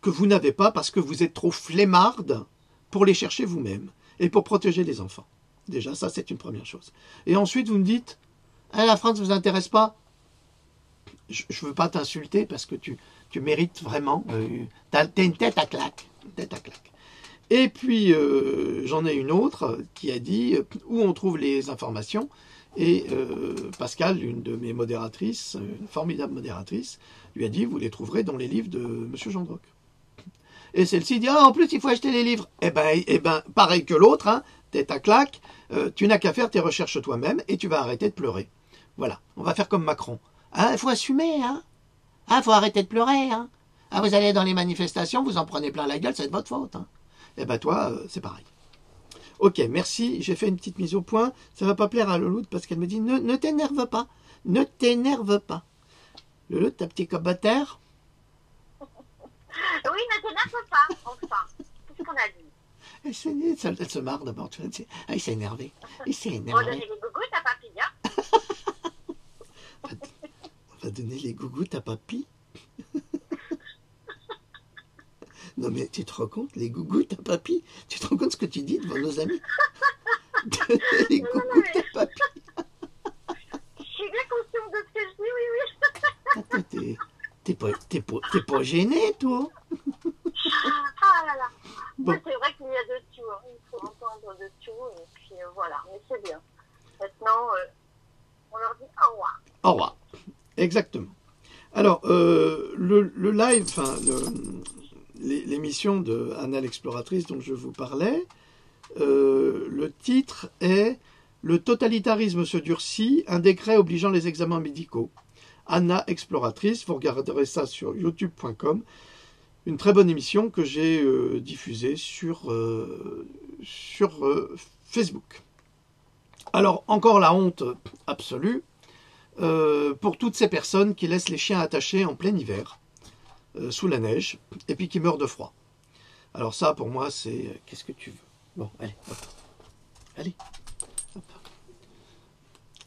que vous n'avez pas parce que vous êtes trop flemmarde pour les chercher vous-même et pour protéger les enfants. Déjà, ça, c'est une première chose. Et ensuite, vous me dites « La France ne vous intéresse pas ?» Je ne veux pas t'insulter parce que tu mérites vraiment. T'as une tête à claque. Et puis, j'en ai une autre qui a dit où on trouve les informations. Et Pascal, une de mes modératrices, une formidable modératrice, lui a dit vous les trouverez dans les livres de M. Jean Droc. Et celle-ci dit en plus, il faut acheter les livres. Eh ben, pareil que l'autre, hein, tête à claque, tu n'as qu'à faire tes recherches toi-même et tu vas arrêter de pleurer. Voilà, on va faire comme Macron. Il faut assumer, hein. Faut arrêter de pleurer, hein. Vous allez dans les manifestations, vous en prenez plein la gueule, c'est de votre faute. Hein. Eh ben toi, c'est pareil. Ok, merci, j'ai fait une petite mise au point. Ça ne va pas plaire à Louloute parce qu'elle me dit ne t'énerve pas, ne t'énerve pas. Louloute, ta petite cobataire. Oui, ne t'énerve pas, enfin. C'est ce qu'on a dit. Elle se marre d'abord, tu vas dire. Il s'est énervé. Il s'est énervé. On va donner les gougouttes à papy, hein. On va donner les gougouttes à papy. Non mais tu te rends compte, les gougouttes à papy? Tu te rends compte ce que tu dis devant nos amis? Donner les gougouttes à papy. Je suis bien consciente de ce que je dis, oui. T'es pas gêné, toi? Ah là là. Bon. C'est vrai qu'il y a de tout. Hein. Il faut entendre de tout. Et puis voilà. Mais c'est bien. Maintenant, on leur dit au revoir. Au revoir. Exactement. Alors, le live, enfin, l'émission de Anna l'exploratrice dont je vous parlais, le titre est « Le totalitarisme se durcit, un décret obligeant les examens médicaux ». Anna exploratrice, vous regarderez ça sur youtube.com. Une très bonne émission que j'ai diffusée sur Facebook. Alors, encore la honte absolue pour toutes ces personnes qui laissent les chiens attachés en plein hiver. sous la neige, et puis qui meurent de froid. Alors ça, pour moi, c'est... Qu'est-ce que tu veux? Bon, allez, hop. Allez, hop.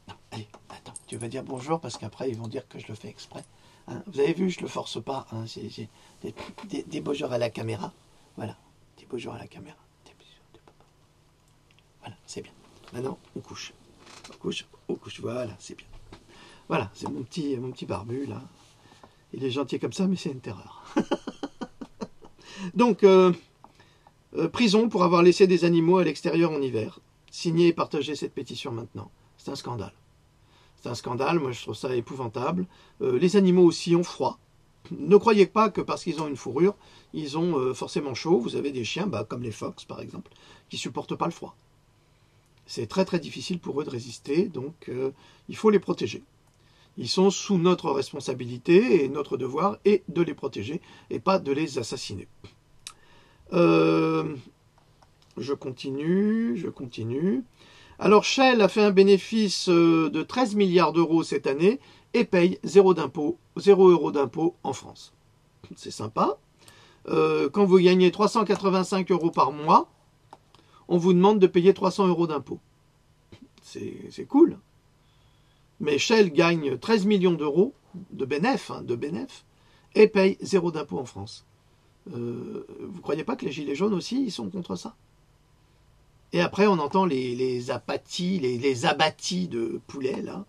Non, allez, attends, tu vas dire bonjour, parce qu'après, ils vont dire que je le fais exprès. Hein, vous avez vu, je le force pas. Hein, j'ai des beaux jours à la caméra. Voilà, des beaux jours à la caméra. Voilà, c'est bien. Maintenant, on couche. On couche, voilà, c'est bien. Voilà, c'est mon petit barbu, là. Il est gentil comme ça, mais c'est une terreur. Donc, prison pour avoir laissé des animaux à l'extérieur en hiver. Signez et partagez cette pétition maintenant. C'est un scandale. C'est un scandale, moi je trouve ça épouvantable. Les animaux aussi ont froid. Ne croyez pas que parce qu'ils ont une fourrure, ils ont forcément chaud. Vous avez des chiens, comme les phoques par exemple, qui ne supportent pas le froid. C'est très très difficile pour eux de résister, donc il faut les protéger. Ils sont sous notre responsabilité et notre devoir est de les protéger et pas de les assassiner. Je continue. Alors Shell a fait un bénéfice de 13 milliards d'euros cette année et paye 0 € d'impôt en France. C'est sympa. Quand vous gagnez 385 € par mois, on vous demande de payer 300 € d'impôt. C'est cool. Mais Shell gagne 13 millions d'euros de bénéfices et paye 0 d'impôt en France. Vous ne croyez pas que les gilets jaunes aussi, ils sont contre ça? Et après, on entend les abattis de poulets, là,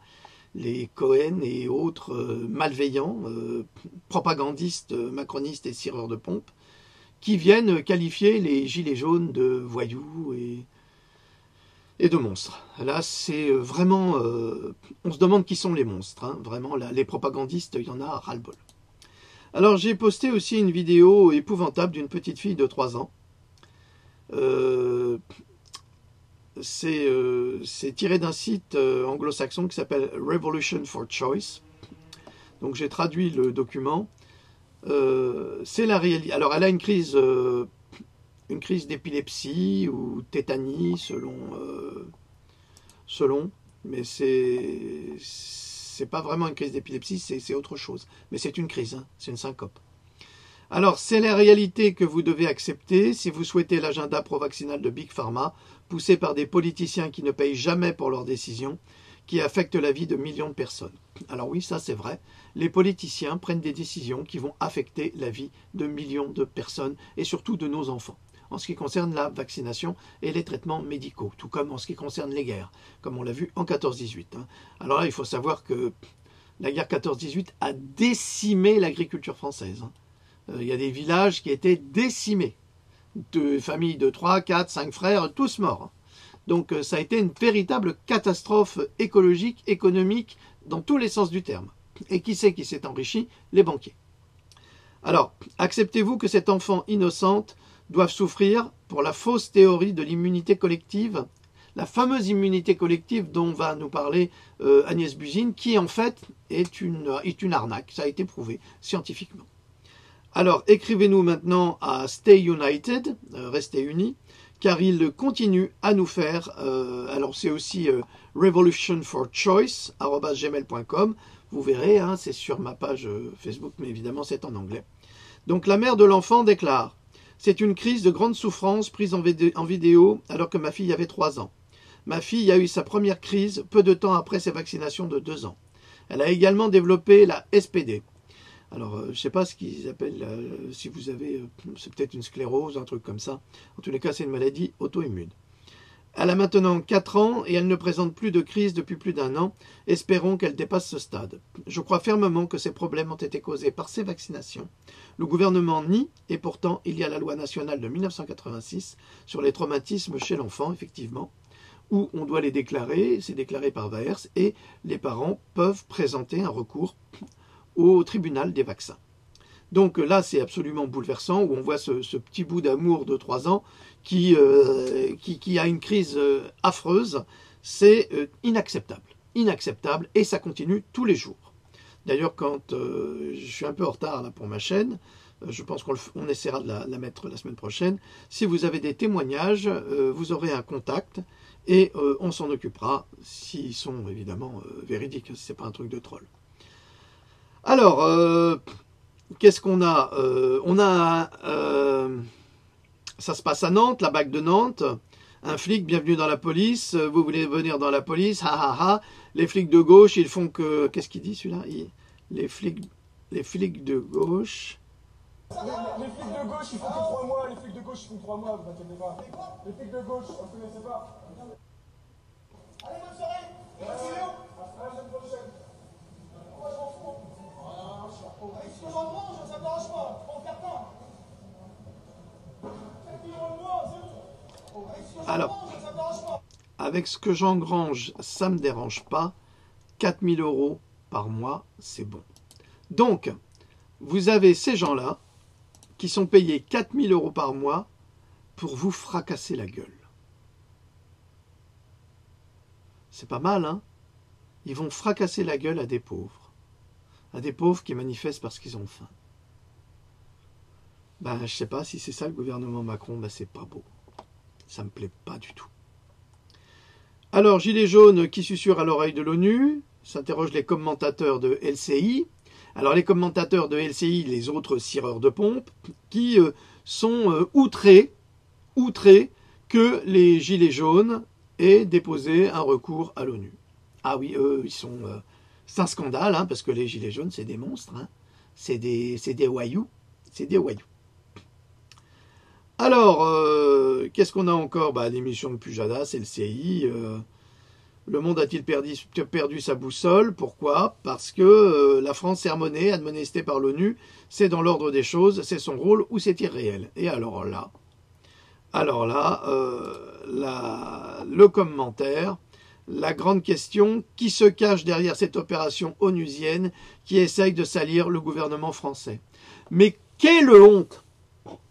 les Cohen et autres malveillants, propagandistes, macronistes et cireurs de pompe, qui viennent qualifier les gilets jaunes de voyous et de monstres. Là, c'est vraiment... on se demande qui sont les monstres. Hein, vraiment, là, les propagandistes, il y en a ras-le-bol. Alors, j'ai posté aussi une vidéo épouvantable d'une petite fille de 3 ans. C'est tiré d'un site anglo-saxon qui s'appelle Revolution for Choice. Donc, j'ai traduit le document. C'est la réalité. Alors, elle a une crise d'épilepsie ou tétanie, selon, mais c'est pas vraiment une crise d'épilepsie, c'est autre chose. Mais c'est une crise, hein, c'est une syncope. Alors, c'est la réalité que vous devez accepter si vous souhaitez l'agenda pro-vaccinal de Big Pharma, poussé par des politiciens qui ne payent jamais pour leurs décisions, qui affectent la vie de millions de personnes. Alors oui, ça c'est vrai, les politiciens prennent des décisions qui vont affecter la vie de millions de personnes et surtout de nos enfants, en ce qui concerne la vaccination et les traitements médicaux, tout comme en ce qui concerne les guerres, comme on l'a vu en 14-18. Hein. Alors là, il faut savoir que la guerre 14-18 a décimé l'agriculture française. Hein. Il y a des villages qui étaient décimés, de familles de 3, 4, 5 frères, tous morts. Donc ça a été une véritable catastrophe écologique, économique, dans tous les sens du terme. Et qui c'est qui s'est enrichi? Les banquiers. Alors, acceptez-vous que cette enfant innocente doive souffrir pour la fausse théorie de l'immunité collective, la fameuse immunité collective dont va nous parler Agnès Buzyn, qui en fait est une arnaque, ça a été prouvé scientifiquement. Alors, écrivez-nous maintenant à Stay United, restez unis, car il continue à nous faire, alors c'est aussi revolutionforchoice@gmail.com, vous verrez, hein, c'est sur ma page Facebook, mais évidemment c'est en anglais. Donc la mère de l'enfant déclare: c'est une crise de grande souffrance prise en vidéo alors que ma fille avait 3 ans. Ma fille a eu sa première crise peu de temps après ses vaccinations de 2 ans. Elle a également développé la SPD. Alors, je ne sais pas ce qu'ils appellent, si vous avez, c'est peut-être une sclérose, un truc comme ça. En tous les cas, c'est une maladie auto-immune. Elle a maintenant 4 ans et elle ne présente plus de crise depuis plus d'1 an. Espérons qu'elle dépasse ce stade. Je crois fermement que ces problèmes ont été causés par ces vaccinations. Le gouvernement nie, et pourtant, il y a la loi nationale de 1986 sur les traumatismes chez l'enfant, effectivement, où on doit les déclarer, c'est déclaré par VAERS, et les parents peuvent présenter un recours au tribunal des vaccins. Donc là, c'est absolument bouleversant, où on voit ce petit bout d'amour de 3 ans qui a une crise affreuse. C'est inacceptable. Inacceptable, et ça continue tous les jours. D'ailleurs, quand je suis un peu en retard là, pour ma chaîne, je pense qu'on essaiera de la mettre la semaine prochaine. Si vous avez des témoignages, vous aurez un contact, et on s'en occupera, s'ils sont évidemment véridiques, si ce n'est pas un truc de troll. Alors, qu'est-ce qu'on a? Ça se passe à Nantes, la BAC de Nantes. Un flic, bienvenue dans la police. Vous voulez venir dans la police? Ha ha ha. Les flics de gauche, ils font que... Qu'est-ce qu'il dit celui-là? Les flics de gauche... Les flics de gauche, ils font que 3 mois. Les flics de gauche, ils font 3 mois, vous inquiétez pas. Les flics de gauche, vous ne connaissez pas. Allez, bonne soirée. À la semaine prochaine. Moi, je m'en fous. Ce que j'en mange, ça me dérange pas. Pas en faire plein. Alors, avec ce que j'engrange, ça ne me dérange pas. 4 000 € par mois, c'est bon. Donc, vous avez ces gens-là qui sont payés 4 000 € par mois pour vous fracasser la gueule. C'est pas mal, hein? Ils vont fracasser la gueule à des pauvres. À des pauvres qui manifestent parce qu'ils ont faim. Ben, je sais pas si c'est ça le gouvernement Macron, ben c'est pas beau. Ça me plaît pas du tout. Alors, Gilets jaunes qui susurrent à l'oreille de l'ONU, s'interrogent les commentateurs de LCI. Alors, les commentateurs de LCI, les autres cireurs de pompe, qui sont outrés que les Gilets jaunes aient déposé un recours à l'ONU. Ah oui, eux, ils sont... c'est un scandale, hein, parce que les Gilets jaunes, c'est des monstres. Hein. C'est des voyous. C'est des voyous. Alors, qu'est-ce qu'on a encore? Bah, l'émission de Pujadas, LCI. Le monde a-t-il perdu sa boussole? Pourquoi? Parce que la France sermonnée, admonestée par l'ONU, c'est dans l'ordre des choses, c'est son rôle ou c'est irréel. Et alors là, le commentaire, la grande question, qui se cache derrière cette opération onusienne qui essaye de salir le gouvernement français? Mais quelle honte!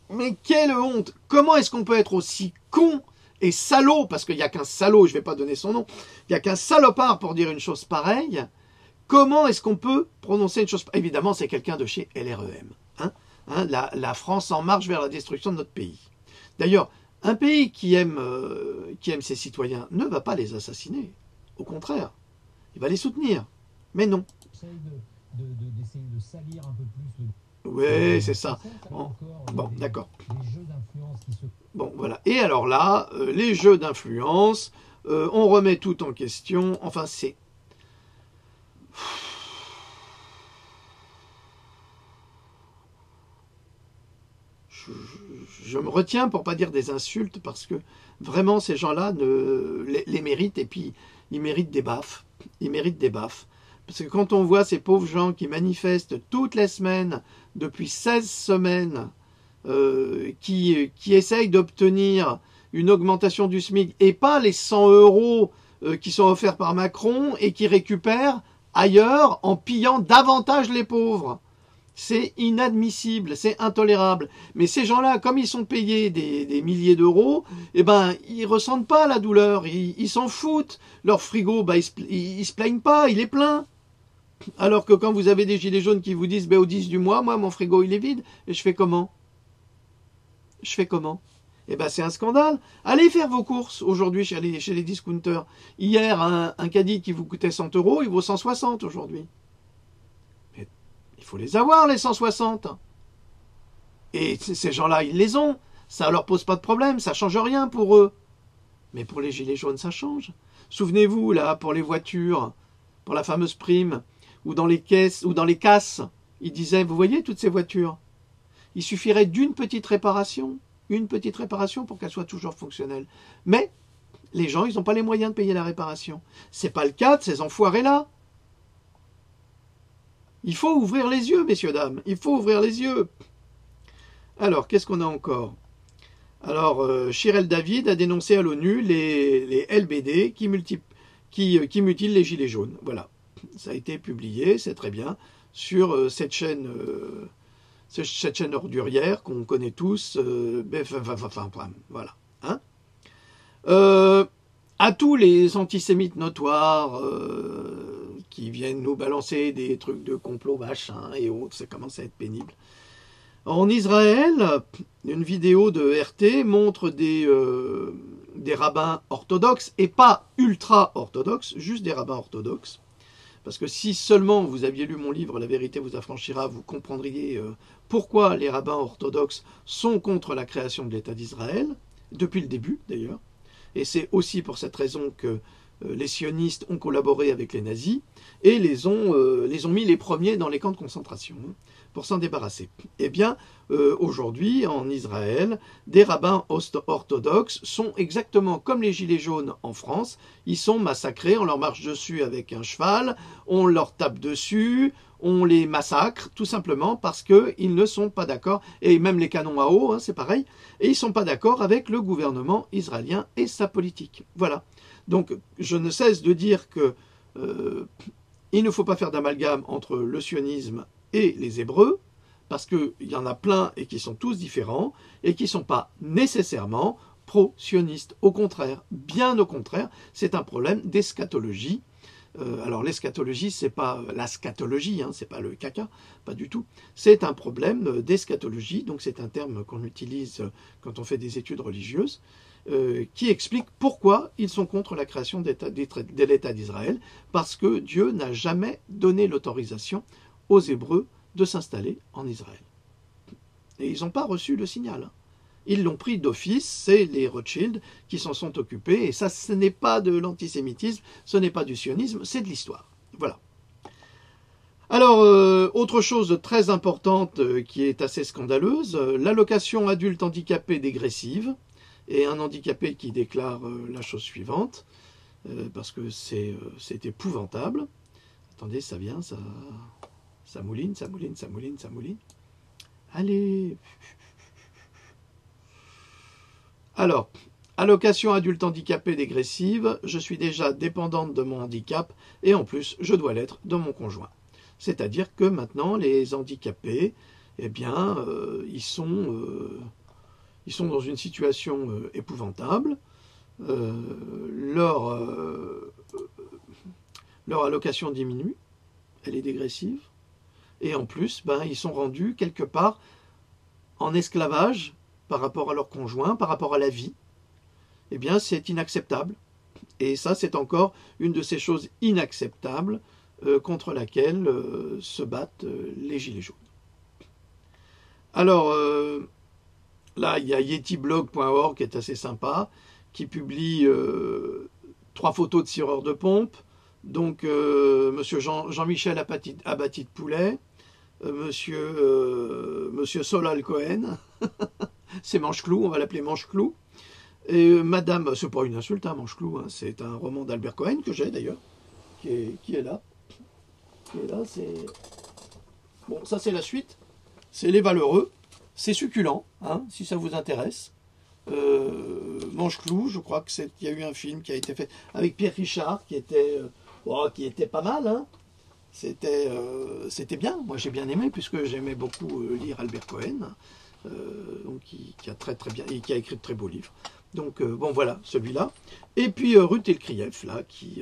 Mais quelle honte! Comment est-ce qu'on peut être aussi con et salaud, parce qu'il n'y a qu'un salaud, je ne vais pas donner son nom, il n'y a qu'un salopard pour dire une chose pareille? Comment est-ce qu'on peut prononcer une chose pareille? Évidemment, c'est quelqu'un de chez LREM. La France en marche vers la destruction de notre pays. D'ailleurs, un pays qui aime ses citoyens ne va pas les assassiner. Au contraire, il va les soutenir. Mais non. D'essayer de salir un peu plus le... Oui, c'est ça. Bon, d'accord. Bon, voilà. Et alors là, les jeux d'influence, on remet tout en question. Enfin, c'est... Je me retiens pour pas dire des insultes, parce que vraiment, ces gens-là les méritent, et puis ils méritent des baffes. Ils méritent des baffes. Parce que quand on voit ces pauvres gens qui manifestent toutes les semaines, depuis 16 semaines, qui essayent d'obtenir une augmentation du SMIC, et pas les 100 € qui sont offerts par Macron, et qui récupèrent ailleurs en pillant davantage les pauvres. C'est inadmissible, c'est intolérable. Mais ces gens-là, comme ils sont payés des milliers d'euros, eh ben, ils ressentent pas la douleur, ils s'en foutent. Leur frigo, bah, ils se plaignent pas, il est plein. Alors que quand vous avez des gilets jaunes qui vous disent, au 10 du mois, moi, mon frigo, il est vide, et je fais comment? Eh ben, c'est un scandale. Allez faire vos courses aujourd'hui chez les discounters. Hier, un caddie qui vous coûtait 100 €, il vaut 160 aujourd'hui. Mais il faut les avoir, les 160. Et ces gens-là, ils les ont. Ça leur pose pas de problème, ça change rien pour eux. Mais pour les gilets jaunes, ça change. Souvenez-vous, là, pour les voitures, pour la fameuse prime, ou dans les caisses, ou dans les casses, ils disaient, vous voyez toutes ces voitures, il suffirait d'une petite réparation pour qu'elle soit toujours fonctionnelle. Mais les gens, ils n'ont pas les moyens de payer la réparation. C'est pas le cas de ces enfoirés-là. Il faut ouvrir les yeux, messieurs, dames. Il faut ouvrir les yeux. Alors, qu'est-ce qu'on a encore? Alors, Chirel David a dénoncé à l'ONU les LBD qui mutilent les gilets jaunes. Voilà. Ça a été publié, c'est très bien, sur cette chaîne ordurière qu'on connaît tous. Voilà. Hein, à tous les antisémites notoires qui viennent nous balancer des trucs de complot machin et autres, ça commence à être pénible. En Israël, une vidéo de RT montre des rabbins orthodoxes, et pas ultra-orthodoxes, juste des rabbins orthodoxes, Parce que si seulement vous aviez lu mon livre « La vérité vous affranchira », vous comprendriez pourquoi les rabbins orthodoxes sont contre la création de l'État d'Israël, depuis le début d'ailleurs. Et c'est aussi pour cette raison que les sionistes ont collaboré avec les nazis et les ont mis les premiers dans les camps de concentration pour s'en débarrasser. Eh bien, aujourd'hui, en Israël, des rabbins orthodoxes sont exactement comme les gilets jaunes en France. Ils sont massacrés, on leur marche dessus avec un cheval, on leur tape dessus, on les massacre, tout simplement parce qu'ils ne sont pas d'accord, et même les canons à eau, c'est pareil, et ils ne sont pas d'accord avec le gouvernement israélien et sa politique. Voilà. Donc, je ne cesse de dire que il ne faut pas faire d'amalgame entre le sionisme et les Hébreux, parce qu'il y en a plein et qui sont tous différents, et qui ne sont pas nécessairement pro-sionistes. Au contraire, bien au contraire, c'est un problème d'eschatologie. Alors l'eschatologie, c'est pas la scatologie, c'est pas le caca, pas du tout. C'est un problème d'eschatologie, donc c'est un terme qu'on utilise quand on fait des études religieuses, qui explique pourquoi ils sont contre la création de l'État d'Israël, parce que Dieu n'a jamais donné l'autorisation aux Hébreux de s'installer en Israël. Et ils n'ont pas reçu le signal. Ils l'ont pris d'office, c'est les Rothschild qui s'en sont occupés, et ça, ce n'est pas de l'antisémitisme, ce n'est pas du sionisme, c'est de l'histoire. Voilà. Alors, autre chose de très importante qui est assez scandaleuse, l'allocation adulte handicapé dégressive, et un handicapé qui déclare la chose suivante, parce que c'est épouvantable. Attendez, ça vient, ça mouline, ça mouline, ça mouline, ça mouline. Allez. Alors, allocation adulte handicapé dégressive, je suis déjà dépendante de mon handicap et en plus, je dois l'être de mon conjoint. C'est-à-dire que maintenant, les handicapés, eh bien, ils sont dans une situation épouvantable. Leur allocation diminue, elle est dégressive. Et en plus, ils sont rendus quelque part en esclavage par rapport à leur conjoint, par rapport à la vie. Eh bien, c'est inacceptable. Et ça, c'est encore une de ces choses inacceptables contre laquelle se battent les Gilets jaunes. Alors, là, il y a yetiblog.org qui est assez sympa, qui publie 3 photos de cireurs de pompe. Donc, monsieur Jean-Michel Abattit de Poulet, monsieur Solal Cohen, c'est Manche-Clou, on va l'appeler Manche-Clou. Et madame, c'est pas une insulte, Manche-Clou, c'est un roman d'Albert Cohen, que j'ai d'ailleurs, qui est là. Qui est là, c'est... Bon, ça c'est la suite, c'est Les Valeureux, c'est succulent, si ça vous intéresse. Manche-Clou, je crois qu'il y a eu un film qui a été fait avec Pierre Richard, qui était pas mal, C'était bien, moi j'ai bien aimé, puisque j'aimais beaucoup lire Albert Cohen, donc qui a très bien, et qui a écrit de très beaux livres. Donc bon voilà, celui-là. Et puis Ruth Elkrief, là, qui...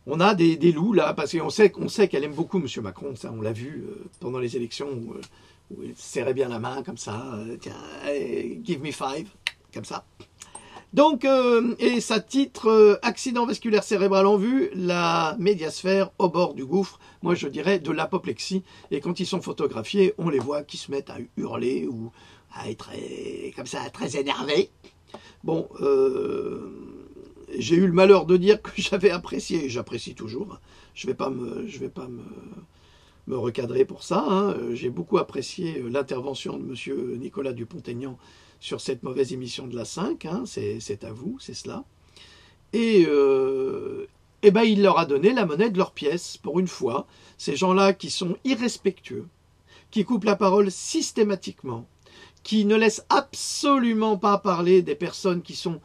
on a des loups, là, parce qu'on sait qu'elle aime beaucoup M. Macron, ça on l'a vu pendant les élections, où il serrait bien la main, comme ça, tiens, give me 5, comme ça. Donc, et ça titre accident vasculaire cérébral en vue, la médiasphère au bord du gouffre, moi je dirais de l'apoplexie, et quand ils sont photographiés, on les voit qui se mettent à hurler ou à être comme ça, très énervés. Bon, j'ai eu le malheur de dire que j'avais apprécié, et j'apprécie toujours, je vais pas me recadrer pour ça, j'ai beaucoup apprécié l'intervention de M. Nicolas Dupont-Aignan sur cette mauvaise émission de la 5, c'est à vous, c'est cela. Et il leur a donné la monnaie de leur pièce, pour une fois. Ces gens-là qui sont irrespectueux, qui coupent la parole systématiquement, qui ne laissent absolument pas parler des personnes qui sont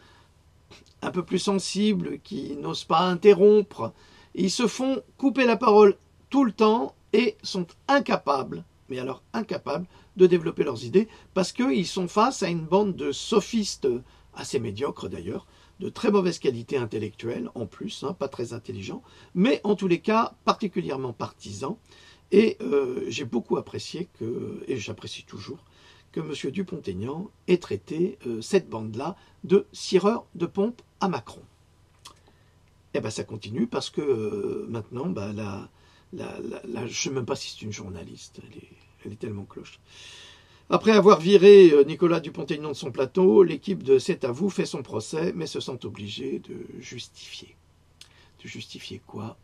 un peu plus sensibles, qui n'osent pas interrompre. Ils se font couper la parole tout le temps et sont incapables, mais alors incapables, de développer leurs idées, parce qu'ils sont face à une bande de sophistes assez médiocres d'ailleurs, de très mauvaise qualité intellectuelle en plus, pas très intelligents, mais en tous les cas particulièrement partisans. Et j'ai beaucoup apprécié, et j'apprécie toujours, que M. Dupont-Aignan ait traité cette bande-là de cireur de pompe à Macron. Eh ben ça continue parce que maintenant, bah, je ne sais même pas si c'est une journaliste, elle est tellement cloche. Après avoir viré Nicolas Dupont-Aignan de son plateau, l'équipe de C'est à vous fait son procès, mais se sent obligée de justifier. De justifier quoi?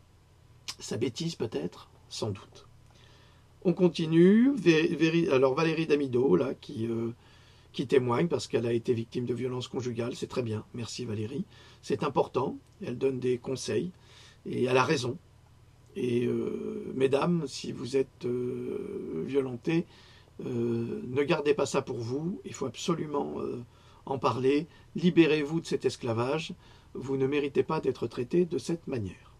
Sa bêtise peut-être? Sans doute. On continue. Alors Valérie Damido, là, qui témoigne parce qu'elle a été victime de violences conjugales, c'est très bien. Merci Valérie. C'est important. Elle donne des conseils et elle a raison. Et mesdames, si vous êtes violentées, ne gardez pas ça pour vous. Il faut absolument en parler. Libérez-vous de cet esclavage. Vous ne méritez pas d'être traité de cette manière.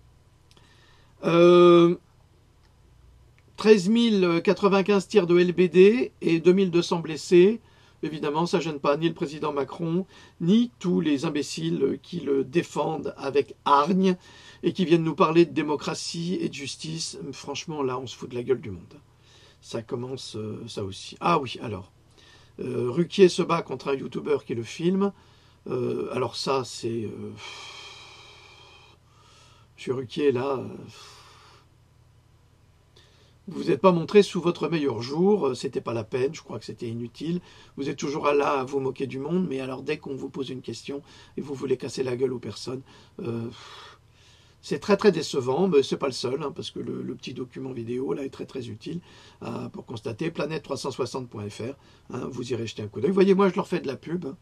13 095 tirs de LBD et 2200 blessés. Évidemment, ça ne gêne pas ni le président Macron, ni tous les imbéciles qui le défendent avec hargne et qui viennent nous parler de démocratie et de justice. Franchement, là, on se fout de la gueule du monde. Ça commence, ça aussi. Ah oui, alors. Ruquier se bat contre un youtubeur qui le filme. Alors ça, c'est... Monsieur Ruquier, là... Vous n'êtes pas montré sous votre meilleur jour, c'était pas la peine, je crois que c'était inutile. Vous êtes toujours là à vous moquer du monde, mais alors dès qu'on vous pose une question et vous voulez casser la gueule aux personnes, c'est très très décevant, mais c'est pas le seul, hein, parce que le petit document vidéo là est très très utile pour constater. Planète360.fr, hein, vous irez jeter un coup d'œil. Vous voyez, moi je leur fais de la pub, hein.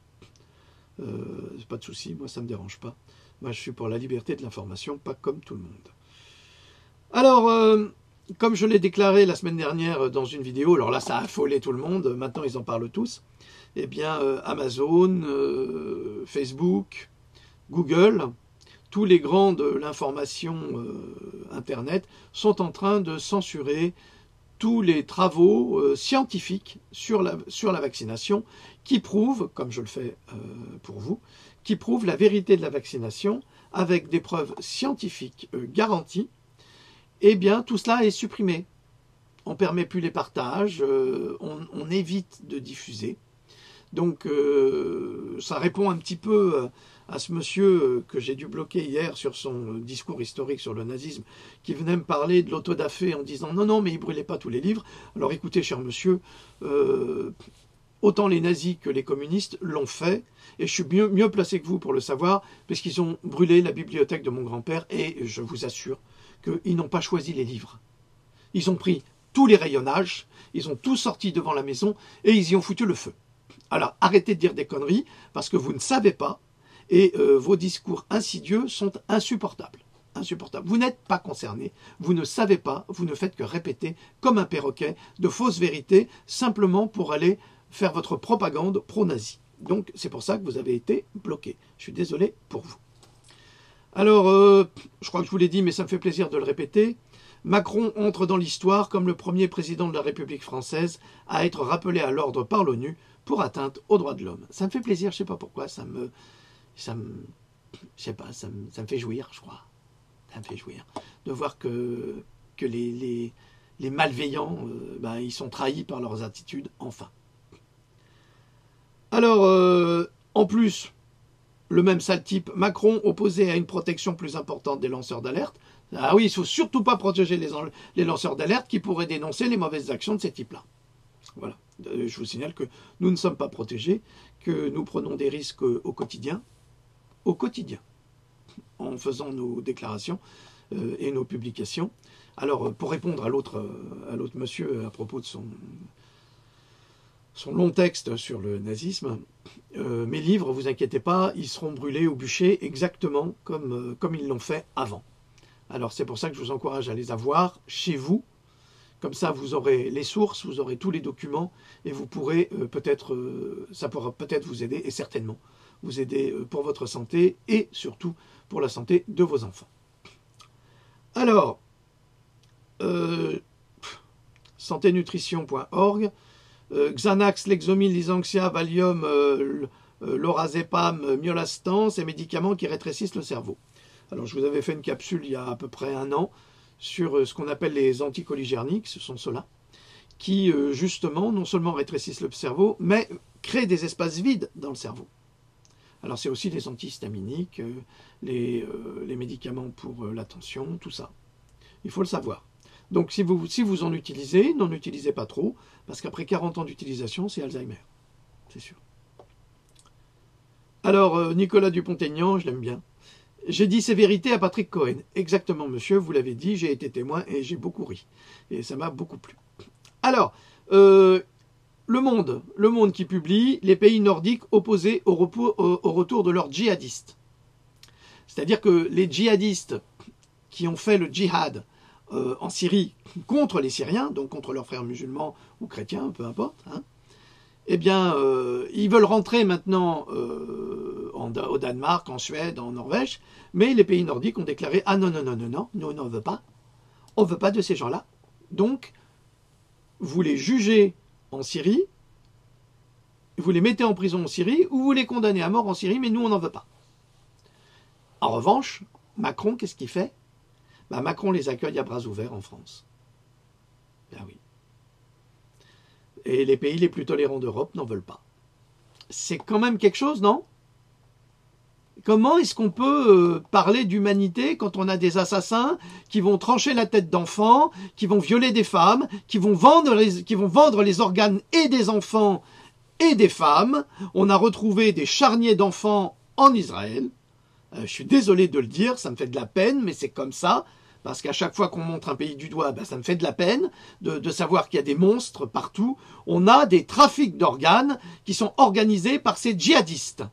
Pas de souci, moi ça me dérange pas. Moi je suis pour la liberté de l'information, pas comme tout le monde. Alors... comme je l'ai déclaré la semaine dernière dans une vidéo, alors là ça a affolé tout le monde, maintenant ils en parlent tous, eh bien Amazon, Facebook, Google, tous les grands de l'information Internet sont en train de censurer tous les travaux scientifiques sur la vaccination qui prouvent, comme je le fais pour vous, qui prouvent la vérité de la vaccination avec des preuves scientifiques garanties. Eh bien, tout cela est supprimé. On ne permet plus les partages, on évite de diffuser. Donc, ça répond un petit peu à ce monsieur que j'ai dû bloquer hier sur son discours historique sur le nazisme, qui venait me parler de l'autodafé en disant « Non, non, mais il ne brûlait pas tous les livres. » Alors écoutez, cher monsieur, autant les nazis que les communistes l'ont fait, et je suis mieux placé que vous pour le savoir, parce qu'ils ont brûlé la bibliothèque de mon grand-père, et je vous assure qu'ils n'ont pas choisi les livres. Ils ont pris tous les rayonnages, ils ont tout sorti devant la maison et ils y ont foutu le feu. Alors arrêtez de dire des conneries parce que vous ne savez pas et vos discours insidieux sont insupportables. Insupportables. Vous n'êtes pas concerné, vous ne savez pas, vous ne faites que répéter comme un perroquet de fausses vérités simplement pour aller faire votre propagande pro-nazi. Donc c'est pour ça que vous avez été bloqué. Je suis désolé pour vous. Alors, je crois que je vous l'ai dit, mais ça me fait plaisir de le répéter. Macron entre dans l'histoire comme le premier président de la République française à être rappelé à l'ordre par l'ONU pour atteinte aux droits de l'homme. Ça me fait plaisir, je ne sais pas pourquoi, ça me fait jouir, je crois. Ça me fait jouir de voir que les malveillants, ils sont trahis par leurs attitudes, enfin. Alors, en plus... le même sale type, Macron, opposé à une protection plus importante des lanceurs d'alerte. Ah oui, il ne faut surtout pas protéger les lanceurs d'alerte qui pourraient dénoncer les mauvaises actions de ces types-là. Voilà. Je vous signale que nous ne sommes pas protégés, que nous prenons des risques au quotidien, en faisant nos déclarations et nos publications. Alors, pour répondre à l'autre monsieur à propos de son long texte sur le nazisme, mes livres, vous inquiétez pas, ils seront brûlés au bûcher exactement comme ils l'ont fait avant. Alors c'est pour ça que je vous encourage à les avoir chez vous, comme ça vous aurez les sources, vous aurez tous les documents, et vous pourrez ça pourra peut-être vous aider, et certainement vous aider pour votre santé, et surtout pour la santé de vos enfants. Alors, santénutrition.org, Xanax, Lexomil, Lysanxia, Valium, Lorazepam, Myolastan, ces médicaments qui rétrécissent le cerveau. Alors je vous avais fait une capsule il y a à peu près 1 an sur ce qu'on appelle les anticholigerniques, ce sont ceux-là, qui justement non seulement rétrécissent le cerveau, mais créent des espaces vides dans le cerveau. Alors c'est aussi les antihistaminiques, les médicaments pour la tension, tout ça. Il faut le savoir. Donc si vous en utilisez, n'en utilisez pas trop, parce qu'après 40 ans d'utilisation, c'est Alzheimer. C'est sûr. Alors, Nicolas Dupont-Aignan, je l'aime bien. J'ai dit ces vérités à Patrick Cohen. Exactement, monsieur, vous l'avez dit, j'ai été témoin et j'ai beaucoup ri. Et ça m'a beaucoup plu. Alors, le Monde qui publie les pays nordiques opposés au retour de leurs djihadistes. C'est-à-dire que les djihadistes qui ont fait le djihad en Syrie contre les Syriens, donc contre leurs frères musulmans ou chrétiens, peu importe, hein, eh bien, ils veulent rentrer maintenant au Danemark, en Suède, en Norvège, mais les pays nordiques ont déclaré « Ah non, non, non, non, non, nous on n'en veut pas. On ne veut pas de ces gens-là. Donc, vous les jugez en Syrie, vous les mettez en prison en Syrie, ou vous les condamnez à mort en Syrie, mais nous on n'en veut pas. » En revanche, Macron, qu'est-ce qu'il fait? Macron les accueille à bras ouverts en France. Ben oui. Et les pays les plus tolérants d'Europe n'en veulent pas. C'est quand même quelque chose, non? Comment est-ce qu'on peut parler d'humanité quand on a des assassins qui vont trancher la tête d'enfants, qui vont violer des femmes, qui vont vendre les organes et des enfants et des femmes? On a retrouvé des charniers d'enfants en Israël. Je suis désolé de le dire, ça me fait de la peine, mais c'est comme ça. Parce qu'à chaque fois qu'on montre un pays du doigt, ça me fait de la peine de savoir qu'il y a des monstres partout. On a des trafics d'organes qui sont organisés par ces djihadistes.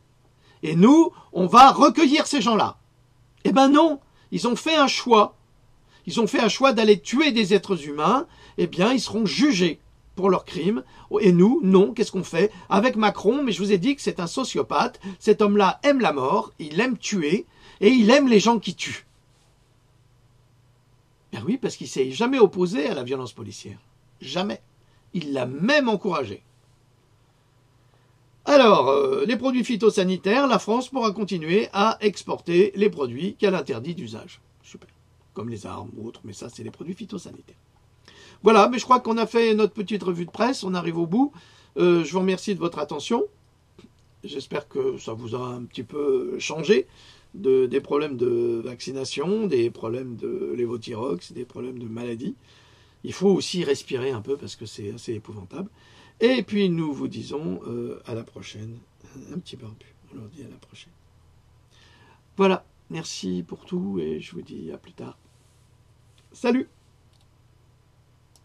Et nous, on va recueillir ces gens-là. Eh ben non, ils ont fait un choix. Ils ont fait un choix d'aller tuer des êtres humains. Eh bien, ils seront jugés pour leurs crimes. Et nous, non, qu'est-ce qu'on fait? Avec Macron, mais je vous ai dit que c'est un sociopathe. Cet homme-là aime la mort, il aime tuer, et il aime les gens qui tuent. Ben oui, parce qu'il ne s'est jamais opposé à la violence policière. Jamais. Il l'a même encouragé. Alors, les produits phytosanitaires, la France pourra continuer à exporter les produits qu'elle interdit d'usage. Super. Comme les armes ou autres, mais ça, c'est les produits phytosanitaires. Voilà, mais je crois qu'on a fait notre petite revue de presse, on arrive au bout. Je vous remercie de votre attention. J'espère que ça vous a un petit peu changé. Des problèmes de vaccination, des problèmes de lévothyrox, des problèmes de maladies. Il faut aussi respirer un peu parce que c'est assez épouvantable. Et puis nous vous disons à la prochaine. Un petit barbu, on leur dit à la prochaine. Voilà, merci pour tout et je vous dis à plus tard. Salut!